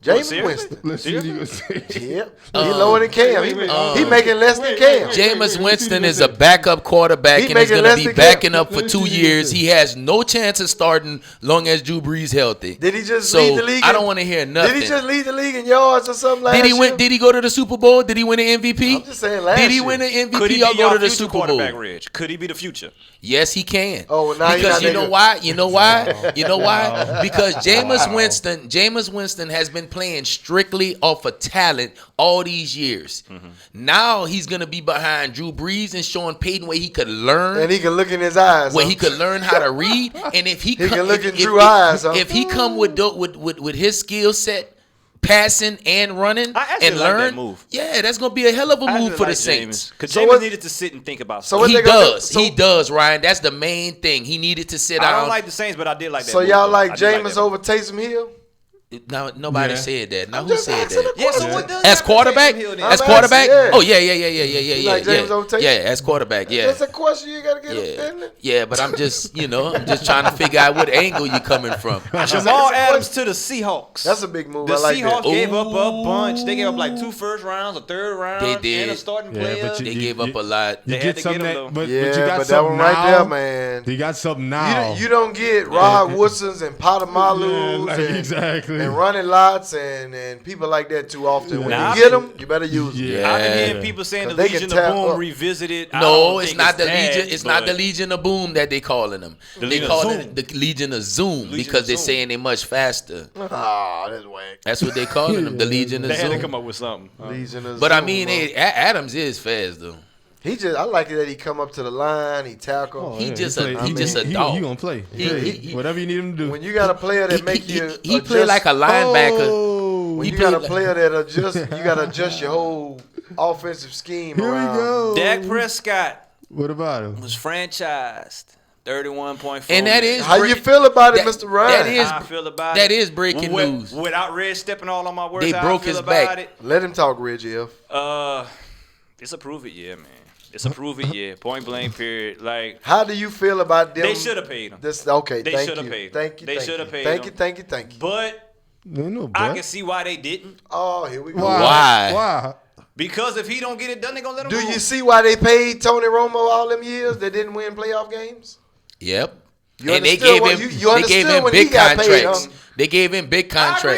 Jameis seriously? Winston. Let's see what you gonna say. Yep. He lower than Cam. He making less than Cam. Jameis Winston is a backup quarterback He and is making going to less be than backing Cam. up for 2 years. He has no chance of starting long as Drew Brees healthy. Did he just So lead the league? I don't want to hear nothing. Did he just lead the league in yards or something like that? Did he go to the Super Bowl? Did he win an MVP? I'm just saying last Did he year. win an Could he MVP or be go your to the future Super Bowl? quarterback, Rich? Could he be the future? Yes, he can. Oh, well, now he's because not you that know good. why? You know why? You know why? Because Jameis Winston has been playing strictly off of talent all these years. Mm-hmm. Now he's gonna be behind Drew Brees and Sean Payton, where he could learn. And he can look in his eyes. Where huh? he could learn how to read, and if he can look in if, Drew's eyes, huh? if he come with his skill set, passing and running, I actually and like learn, that move. Yeah, that's gonna be a hell of a I move actually for the like Saints. Because So Jameis what- needed to sit and think about So something. what He they gonna do? does. So- He does, Ryan. That's the main thing. He needed to sit I down. don't like the Saints, but I did like that. So move, y'all though. like I did Jameis that over Taysom Hill? No, nobody Yeah. said that. Now I'm who just said asking that? a Yeah, so question. what does As that quarterback? Taysom Hill then? As I'm quarterback? asking, yeah. Oh yeah. like James over Taysom? Yeah, as quarterback, yeah. That's a question you gotta get Yeah. offended. Yeah, but I'm just trying to figure out what angle you coming from. Jamal Adams to the Seahawks. That's a big move. The I like Seahawks that. gave up a bunch. They gave up like 2 first rounds, a third round, They did. and a starting Yeah, player. but They gave up a lot. You They had get to something get him, that, though. but Yeah, you got but that something one now. right there, man. You got something now. You don't get Rod Woodsons and Potamalus Yeah, like, exactly. and running lots and people like that too often. When Nah, you get them, you better use them. Yeah. I've been hearing people saying the 'Cause they Legion can of tap Boom up. revisited. I No, don't it's think not the that, Legion. It's not the but Legion of Boom that they calling them. The They Legion of calling Zoom. it the Legion of Zoom Legion because of they're Zoom. saying they much faster. Ah, that's whack. That's what they calling them, the Legion of They had to Zoom. come up with something. Legion of But I Zoom, mean, huh? hey, Adams is fast though. I like it that he come up to the line, he tackle. He just play- a dog. He gonna play. He- Whatever you need him to do. When you got a player that make you he play like a linebacker. when he you got a play player that adjust, you got to adjust your whole offensive scheme Here we around. go. Dak Prescott What about him? was franchised. 31.4. And that is How you feel about it, That- Mr. Ryan? that is- How I feel about that it. is breaking news. Without Red stepping all on my words, They how broke I feel his about back. it. Let him talk, Reggie F. It's a prove it year, man. It's a prove it year. Point blank. Period. Like How do you feel about them? they should have paid him. This okay. They thank shoulda you. paid him. Thank you. They thank shoulda you. paid Thank him. you. Thank you. Thank you. But Ain't no I but. can see why they didn't. Oh, here we go. Why? Why? Because if he don't get it done, they gonna let him Do go. you see why they paid Tony Romo all them years that didn't win playoff games? Yep. You And they understood gave what- him you they gave understood him when he big got paid, contracts. huh? They gave him big contracts. I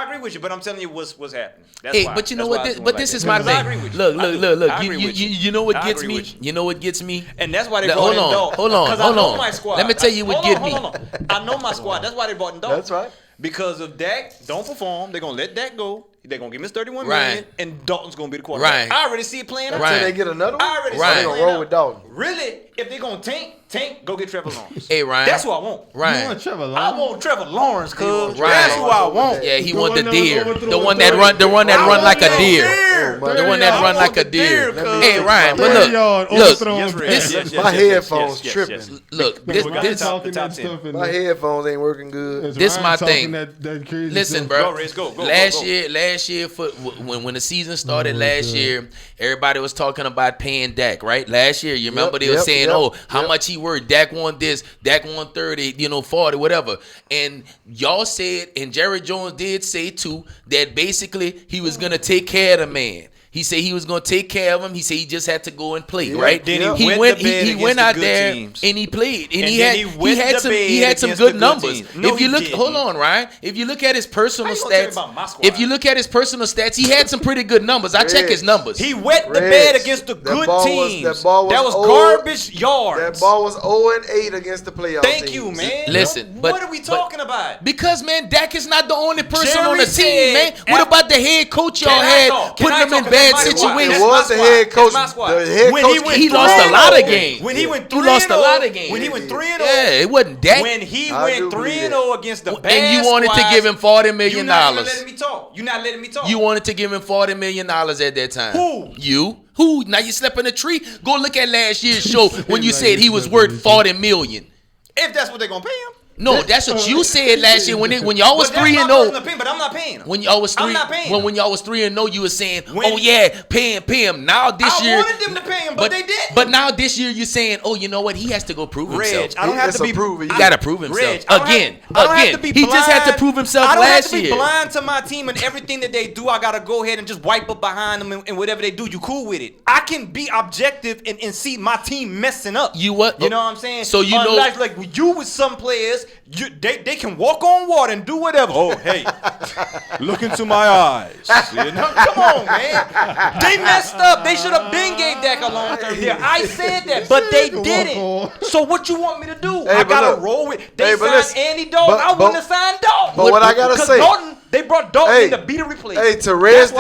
agree with you. But I'm telling you what's happening. That's Hey, why. but you know That's what? why I This, was but doing this like is that. my 'Cause I thing. agree with you. Look, I do. look. I agree with You know what I gets agree me? with you. You know what gets me? And that's why they Now, brought hold in on, Dalton. hold on, 'Cause hold I know on. my squad. Let me tell you what Hold get on, me. Hold on. I know my squad. That's why they brought in Dalton. That's right. Because if Dak don't perform, they're gonna let Dak go. They're gonna give him his 31 Ryan. million, and Dalton's gonna be the quarterback. Ryan. I already see it playing out. Ryan. Until they get another one? I already Ryan. see They it gonna playing roll out. with Dalton. really, if they're gonna tank, go get Trevor Lawrence. Hey, Ryan. That's who I want. Ryan. You want Trevor Lawrence? I want Trevor Lawrence, cuz. Ryan. That's who I want. Yeah, he want the deer. The one that run like a deer. The one that run like a deer. Hey, Ryan, but look. My headphones tripping. Look, my headphones ain't working good. This my thing. Listen, bro. Go, last year, when the season started last year, everybody was talking about paying Dak, right? Last year, you remember they were saying, how much he worth? Dak won this, Dak won 30, 40, whatever. And y'all said, and Jerry Jones did say too, that basically he was gonna take care of the man. He said he was going to take care of him. He said he just had to go and play, right? Then he went out there teams. And he played, and he had some good numbers. No, if you look, hold on, Ryan. If you look at his personal stats, he had some pretty good numbers. I check his numbers. He wet the bed against the good teams. That was garbage yards. That ball was 0-8 against the playoff teams. Thank you, man. Listen, what are we talking about? Because man, Dak is not the only person on the team, man. What about the head coach y'all had putting him in bad situations? It was the head coach. He lost a lot of games. When he went 3-0, he lost a lot of games. When he went 3-0, yeah, it wasn't Dak. When he went 3-0 against the bad and you wanted to give him $40 million. You're not letting me talk. You're not letting me talk. You wanted to give him $40 million at that time. Who? You. Who? Now you slept in a tree? Go look at last year's show when you said he was worth $40 million. If that's what they're gonna pay him. No, that's what you said last year when y'all was 3-0. But I'm not paying him. When y'all was 3-0, you were saying, pay him. Now this year, I wanted them to pay him, but they didn't. But now this year, you're saying, you know what? He has to go prove himself. I don't have to be proven. He got to prove himself again. He just had to prove himself last year. I don't have to be blind to my team and everything that they do. I gotta go ahead and just wipe up behind them and whatever they do. You cool with it? I can be objective and see my team messing up. You what? You know what I'm saying? So you know, like you with some players. They can walk on water and do whatever. Oh, hey, look into my eyes. You know? Come on, man. They messed up. They should have been gave Dak a long-term deal. I said that, but they didn't. So what you want me to do? I got to roll with. They signed Andy Dalton. I wouldn't have signed Dalton. But what I got to say. Dalton, they brought Dalton in to be the replacement. Hey, to Red's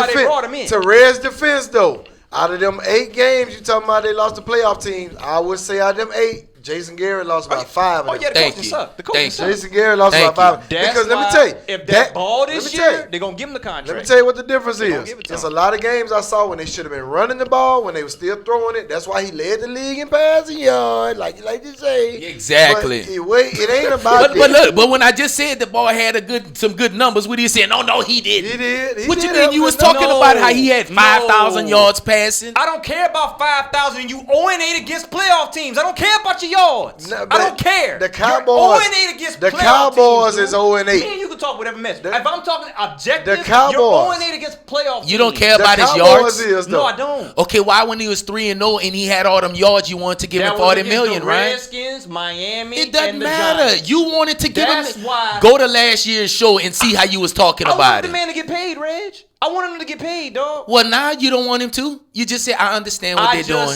defense, though, out of them 8 games you talking about they lost the playoff teams, I would say out of them 8, Jason Garrett lost about 5. Oh, yeah, the coaching sucked. Jason Garrett lost about 5. Because let me tell you, if that ball this year, they're going to give him the contract. Let me tell you what the difference is. There's a lot of games I saw when they should have been running the ball, when they were still throwing it. That's why he led the league in passing yards, like you like to say. Exactly. But it ain't about that. But when I just said the ball had some good numbers, what are you saying? No, he didn't. He did. What you mean? You was talking about how he had 5,000 yards passing? I don't care about 5,000. You 0-8 against playoff teams. I don't care about your yards. I don't care. The Cowboys. You're 0-8 against the playoff Cowboys teams, is 0-8. Me and you can talk whatever mess. If I'm talking objective, the Cowboys. You're 0-8 against playoff teams. You don't care about his yards? No, I don't. Okay, why when he was 3-0 and he had all them yards, you wanted to give him $40 million, right? Redskins, Miami, it doesn't and the matter. Giants. You wanted to give That's him. Why. Go to last year's show and see how you was talking about it. I want the man to get paid, Reg. I want him to get paid, dog. Well, now you don't want him to. You just said, I understand what they're doing.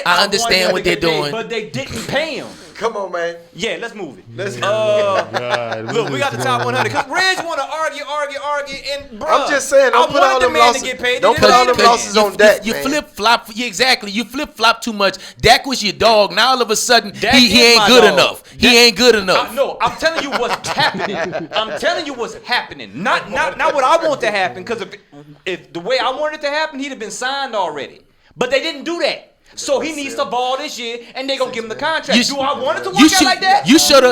I understand what they're doing. But they didn't pay him. Come on, man. Yeah, let's move it. Let's look, we got the top 100. Because Reg want to argue, and bro, I'm just saying, don't put all them losses. Don't put all them losses on Dak. You flip flop. Yeah, exactly. You flip flop too much. Dak was your dog. Now all of a sudden he ain't good enough. He ain't good enough. No, I'm telling you what's happening. I'm telling you what's happening. Not what I want to happen. Because if the way I wanted it to happen, he'd have been signed already. But they didn't do that. So he needs to ball this year, and they gonna give him the contract. Do I want it to work out like that? You should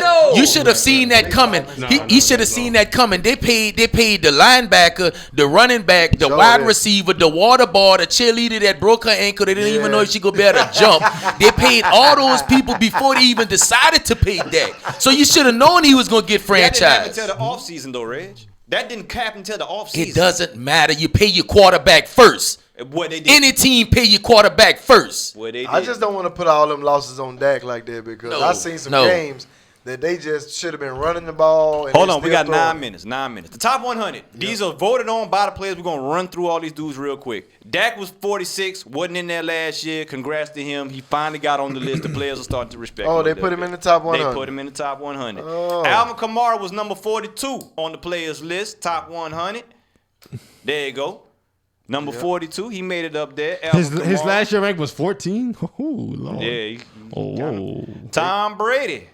have seen that coming. He should have seen that coming. They paid the linebacker, the running back, the wide receiver, the water ball, the cheerleader that broke her ankle. They didn't even know if she could be able to jump. They paid all those people before they even decided to pay Dak. So you should have known he was gonna get franchised. That didn't happen until the offseason, though, Reg. That didn't happen until the offseason. It doesn't matter. You pay your quarterback first. What they did. Any team pay your quarterback first. What they did. I just don't want to put all them losses on Dak like that because I've seen some games that they just should have been running the ball. And hold on, we got 9 minutes. 9 minutes. The top 100. These are voted on by the players. We're going to run through all these dudes real quick. Dak was 46, wasn't in there last year. Congrats to him. He finally got on the list. The players are starting to respect him. Oh, they put him in the top 100. They put him in the top 100. Oh. Alvin Kamara was number 42 on the players list, top 100. There you go. Number 42, he made it up there. His last year rank was 14. Oh, Lord. Yeah, Tom Brady.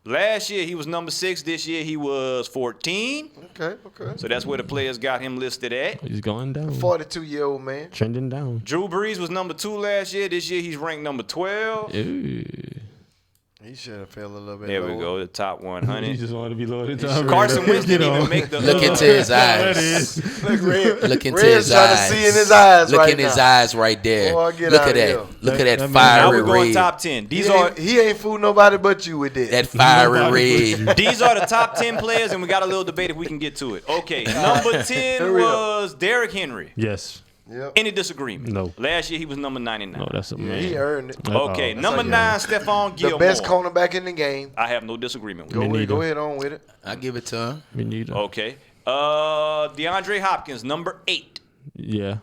Last year he was number 6. This year he was 14. Okay. So that's where the players got him listed at. He's going down. 42-year-old man. Trending down. Drew Brees was number 2 last year. This year he's ranked number 12. Ew. He should have fell a little bit There lower. we go. The top 100. He just wanted to be lower than Tom Brady. Carson Wentz didn't even make the. Look into his eyes. Look into his trying eyes. to see in his eyes Look right in his now. eyes right there. Boy, get Look out at of that. here. Look at that Now fiery Now we're going red. top 10. He ain't fooled nobody but you with that. That fiery red. These are the top 10 players, and we got a little debate if we can get to it. Okay, number 10 Hurry up. was Derrick Henry. Yes. Yep. Any disagreement? No. Last year he was number 99. No, that's a man. He earned it. Okay, number that's 9, Stephon The Gilmore. best cornerback in the game. I have no disagreement with Me that. neither. Go ahead on with it. I give it to him. Me neither. Okay. DeAndre Hopkins, number 8. Yeah.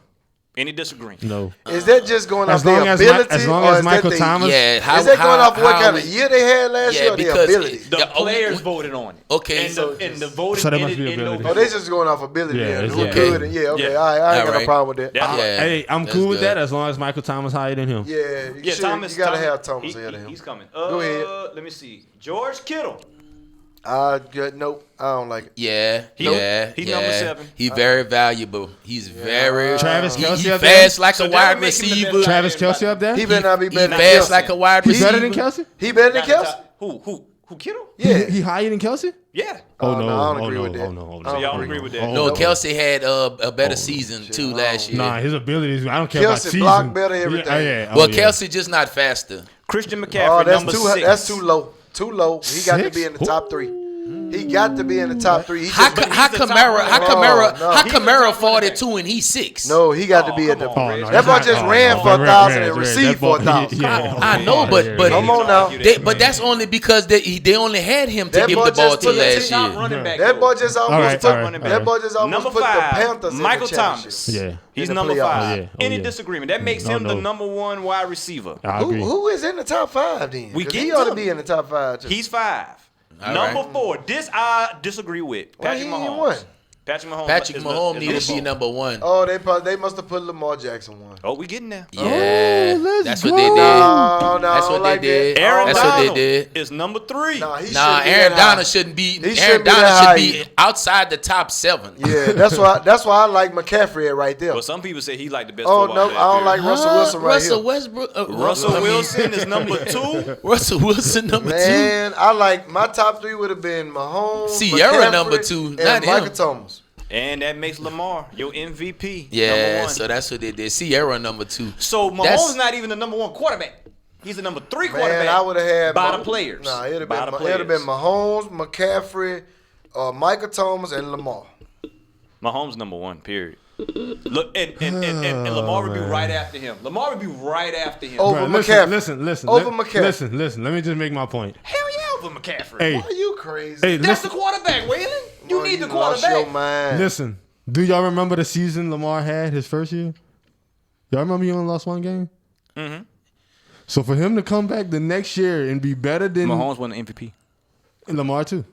Any disagreement? No. Is that just going off As long their as ability? as long or as is Michael that Thomas. Yeah. Is that going off what kind of we- year they had last year or their because ability? The players voted on it. Okay, And so the voting So that must ended be in ability. Oh, November. they just going off ability. Yeah, Yeah, it's who okay. good? And, yeah, okay. Yeah. I ain't got no Alright. problem with that. That's Yeah. Hey, I'm That's cool with good. that as long as Michael Thomas higher than him. Yeah, you Yeah, should, Thomas. you gotta have Thomas he- ahead of him. He's coming. Go ahead. Let me see. George Kittle. Nope, I don't like it. Yeah, He's yeah, number 7. He's very valuable. He's very Travis he Kelce up there? fast like So a that would wide make him the receiver. best Travis Kelce up there? He better not be He better than fast Kelce. like a wide He receiver. better than Kelce? He better than Kelce? Who Kittle? Yeah. He higher than Kelce? Yeah. Oh, no, no. I don't oh, agree no. with that. Oh, no. Oh, no. I don't Y'all agree with that? Oh, No, no. Kelsey had a better season too last year. Nah, his abilities. I don't care about Kelce season. block better everything. Yeah. Well, Kelsey just not faster. Christian Oh, McCaffrey, that's number too 6. that's too low. Too low. He got to 6? be in the top 3. He got to be in the top 3. He How just- Kamara 42 and he's 6? No, he got to be Oh, at the. come on, Reg. That boy just ran for 1,000 and received for 1,000. I know, but Come on now. but that's only because they only had him to That give boy the ball just to took the last Top year. running back. That boy just almost Alright, took. alright, That boy just almost Number put the 5, Panthers Michael in the Thomas. Yeah. He's In the number playoffs. 5. Oh, yeah. Any yeah. disagreement? That makes No, him the no. number 1 wide receiver. I agree. Who is in the top 5 then? We 'Cause get he ought to to be in the top 5 too. He's 5. All Number right. 4. This I disagree with. Why Patrick he ain't Mahomes. one? Patrick Mahomes. Patrick is Mahomes is need to be number 1. Oh, they must have put Lamar Jackson 1. Oh, we getting there. Yeah, let's that's go. what they did. No, That's what they did. Aaron That's what they Donald did. is number 3. Nah, he Nah, shouldn't be Aaron that high. Donald shouldn't be. He Aaron shouldn't be Donald that should high be either. outside the top 7. Yeah, that's why I like McCaffrey at right there. Well, some people say he like the best Oh football no, player. I don't like Russell Wilson right Russell here. Westbrook. Russell Wilson is number 2. Russell Wilson number 2. Man, I like my top 3 would have been Mahomes, Sierra McCaffrey, number 2, and not Michael him. Thomas. And that makes Lamar your MVP. Yeah, number 1. so that's what they did. Sierra number 2. So Mahomes That's- not even the number 1 quarterback. He's the number 3 quarterback. Man, I would have had by the players. Nah, it'd have By the been players. Mahomes, McCaffrey, Michael Thomas, and Lamar. Mahomes number 1. Period. Look, and Lamar would be right after him. Lamar would be right after him. Over Bruh, McCaffrey. Listen. Over McCaffrey. Listen. Let me just make my point. Hell yeah, over McCaffrey. Hey, Are you crazy? hey, That's the listen. quarterback, Waylon. You Boy, need the lost your quarterback. mind. Listen. Do y'all remember the season Lamar had his first year? Y'all remember he only lost 1 game? Mm-hmm. So for him to come back the next year and be better than Mahomes won the MVP Lamar too.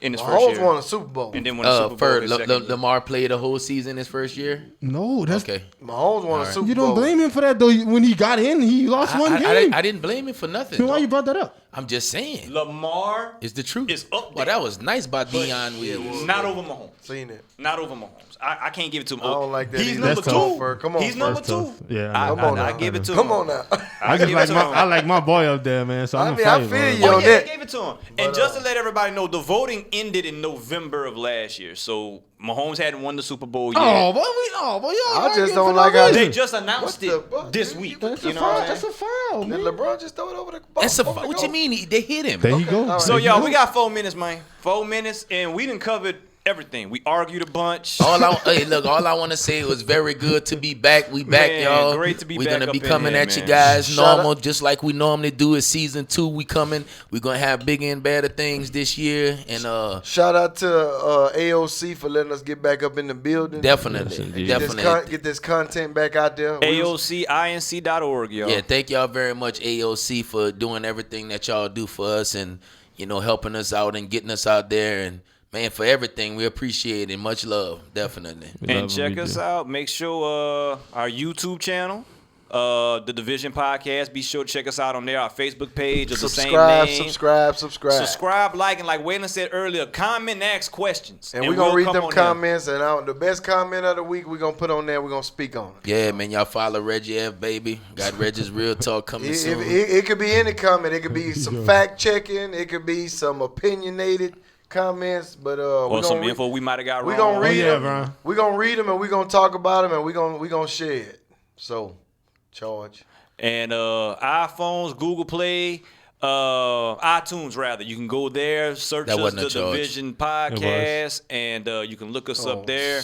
in his first Mahomes year. won a Super Bowl. And then won the Super Bowl For his second year. Lamar played the whole season his first year. No, that's Okay. Mahomes won a Super Bowl. you don't blame him for that though. When he got in, he lost 1 game. I didn't blame him for nothing. Then why you brought that up? I'm just saying. Lamar It's the truth. is up Well, there. that was nice by Deion Williams. Not over Mahomes. Seen it. Not over Mahomes. I can't give it to him. I don't like that He's either. number That's tough. 2. Come on, He's number That's 2. tough. Yeah, I Come on now. give it to him. Come on now. I just give like it to my him. I like my boy up there, man. So I'm I gonna mean, I fight, feel man. you. Oh, on yeah, that. they gave it to him. And just to let everybody know, the voting ended in November of last year. So Mahomes hadn't won the Super Bowl yet. Oh, boy, y'all. I just don't like how They you- just announced What the it fuck? this week. That's You a know foul. what I'm That's saying? a foul, Did man. LeBron just throw it over the ball? That's what you mean? They hit him. There you go. All right. So, y'all, we got 4 minutes, man. 4 minutes, and we done covered everything. We argued a bunch. All I want to say it was very good to be back. We back, Man, y'all. great to be We're back gonna be up in coming here, at you man. guys Shout normal, out- just like we normally do. Is season 2. We coming. We're gonna have bigger and better things this year, and Shout out to AOC for letting us get back up in the building. definitely. Get this content back out there. AOCinc.org, y'all. Yeah, thank y'all very much, AOC, for doing everything that y'all do for us, and helping us out and getting us out there, and man, for everything, we appreciate it. Much love, definitely. And check us out. Make sure our YouTube channel, the Division Podcast. Be sure to check us out on there. Our Facebook page is the same name. Subscribe, like, and like Waylon said earlier, comment and ask questions. And we're going to read them comments. And the best comment of the week we're going to put on there. We're going to speak on it. Yeah, man. Y'all follow Reggie F, baby. Got Reggie's Real Talk coming soon. It could be any comment. It could be some fact-checking. It could be some opinionated comments, but or some info we might have got wrong. We're gonna read them. We're gonna read them and we're gonna talk about them and we're gonna share it. So, charge. And iPhones, Google Play, iTunes rather. You can go there, search us the Division Podcast, and you can look us up there.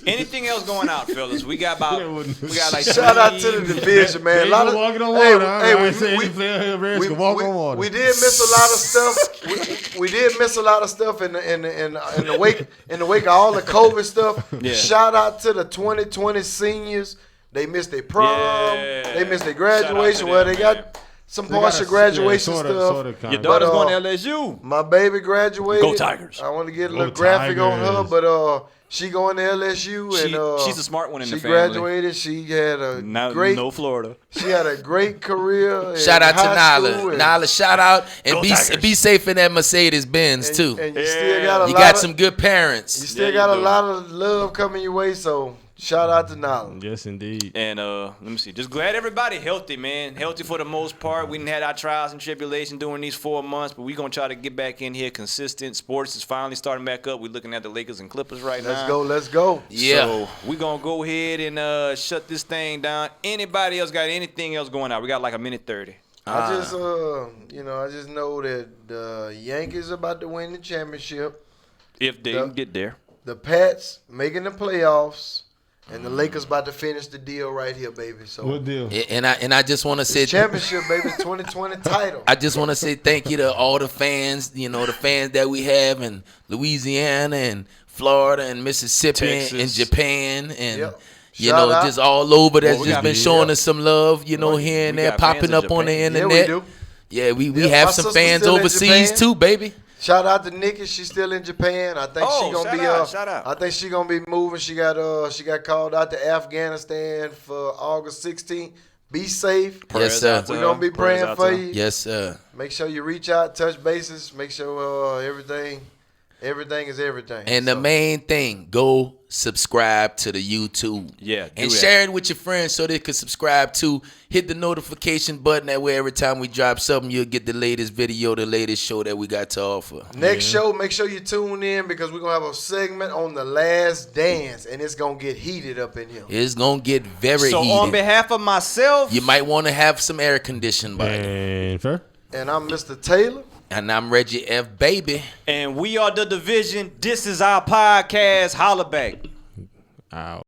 Anything else going out, fellas? We got like shout out to the Division, man. A lot of walking on water. We did miss a lot of stuff. We did miss a lot of stuff in the wake of all the COVID stuff. Yeah. Shout out to the 2020 seniors. They missed their prom. They missed their graduation. Well, they got some partial graduation stuff. Your daughter's going to LSU. My baby graduated. Go Tigers. I want to get a little graphic on her, but she going to LSU and she's a smart one in the family. She graduated. She had a great Florida. She had a great career. Shout out to Nala. Nala, shout out and be safe in that Mercedes Benz too. And you still got you got some good parents. You still got a lot of love coming your way. So shout out to Nala. Yes, indeed. And let me see. Just glad everybody healthy, man. Healthy for the most part. We didn't had our trials and tribulations during these 4 months, but we're going to try to get back in here consistent. Sports is finally starting back up. We're looking at the Lakers and Clippers right now. Let's go. Yeah. So we're going to go ahead and shut this thing down. Anybody else got anything else going on? We got like a minute 30. I just know that the Yankees are about to win the championship. If they can get there. The Pats making the playoffs. And the Lakers about to finish the deal right here, baby. So what deal? And I just want to say championship, baby, 2020 title. I just want to say thank you to all the fans, the fans that we have in Louisiana and Florida and Mississippi and Japan and just all over that's just been showing us some love, here and there, popping up on the internet. Yeah, we do. We have some fans overseas too, baby. Shout out to Nikki. She's still in Japan. I think she's gonna be. Shout out. I think she's gonna be moving. She got called out to Afghanistan for August 16th. Be safe. Yes, sir. We're gonna be praying for you. Yes, sir. Make sure you reach out, touch bases. Make sure everything is everything. And the main thing, go subscribe to the YouTube. Yeah, and share it with your friends so they can subscribe too. Hit the notification button. That way every time we drop something, you'll get the latest video, the latest show that we got to offer. Next show, make sure you tune in because we're going to have a segment on The Last Dance, and it's going to get heated up in here. It's going to get very heated. So on behalf of myself, you might want to have some air conditioning by and I'm Mr. Taylor. And I'm Reggie F. Baby. And we are the Division. This is our podcast. Holla back. Out.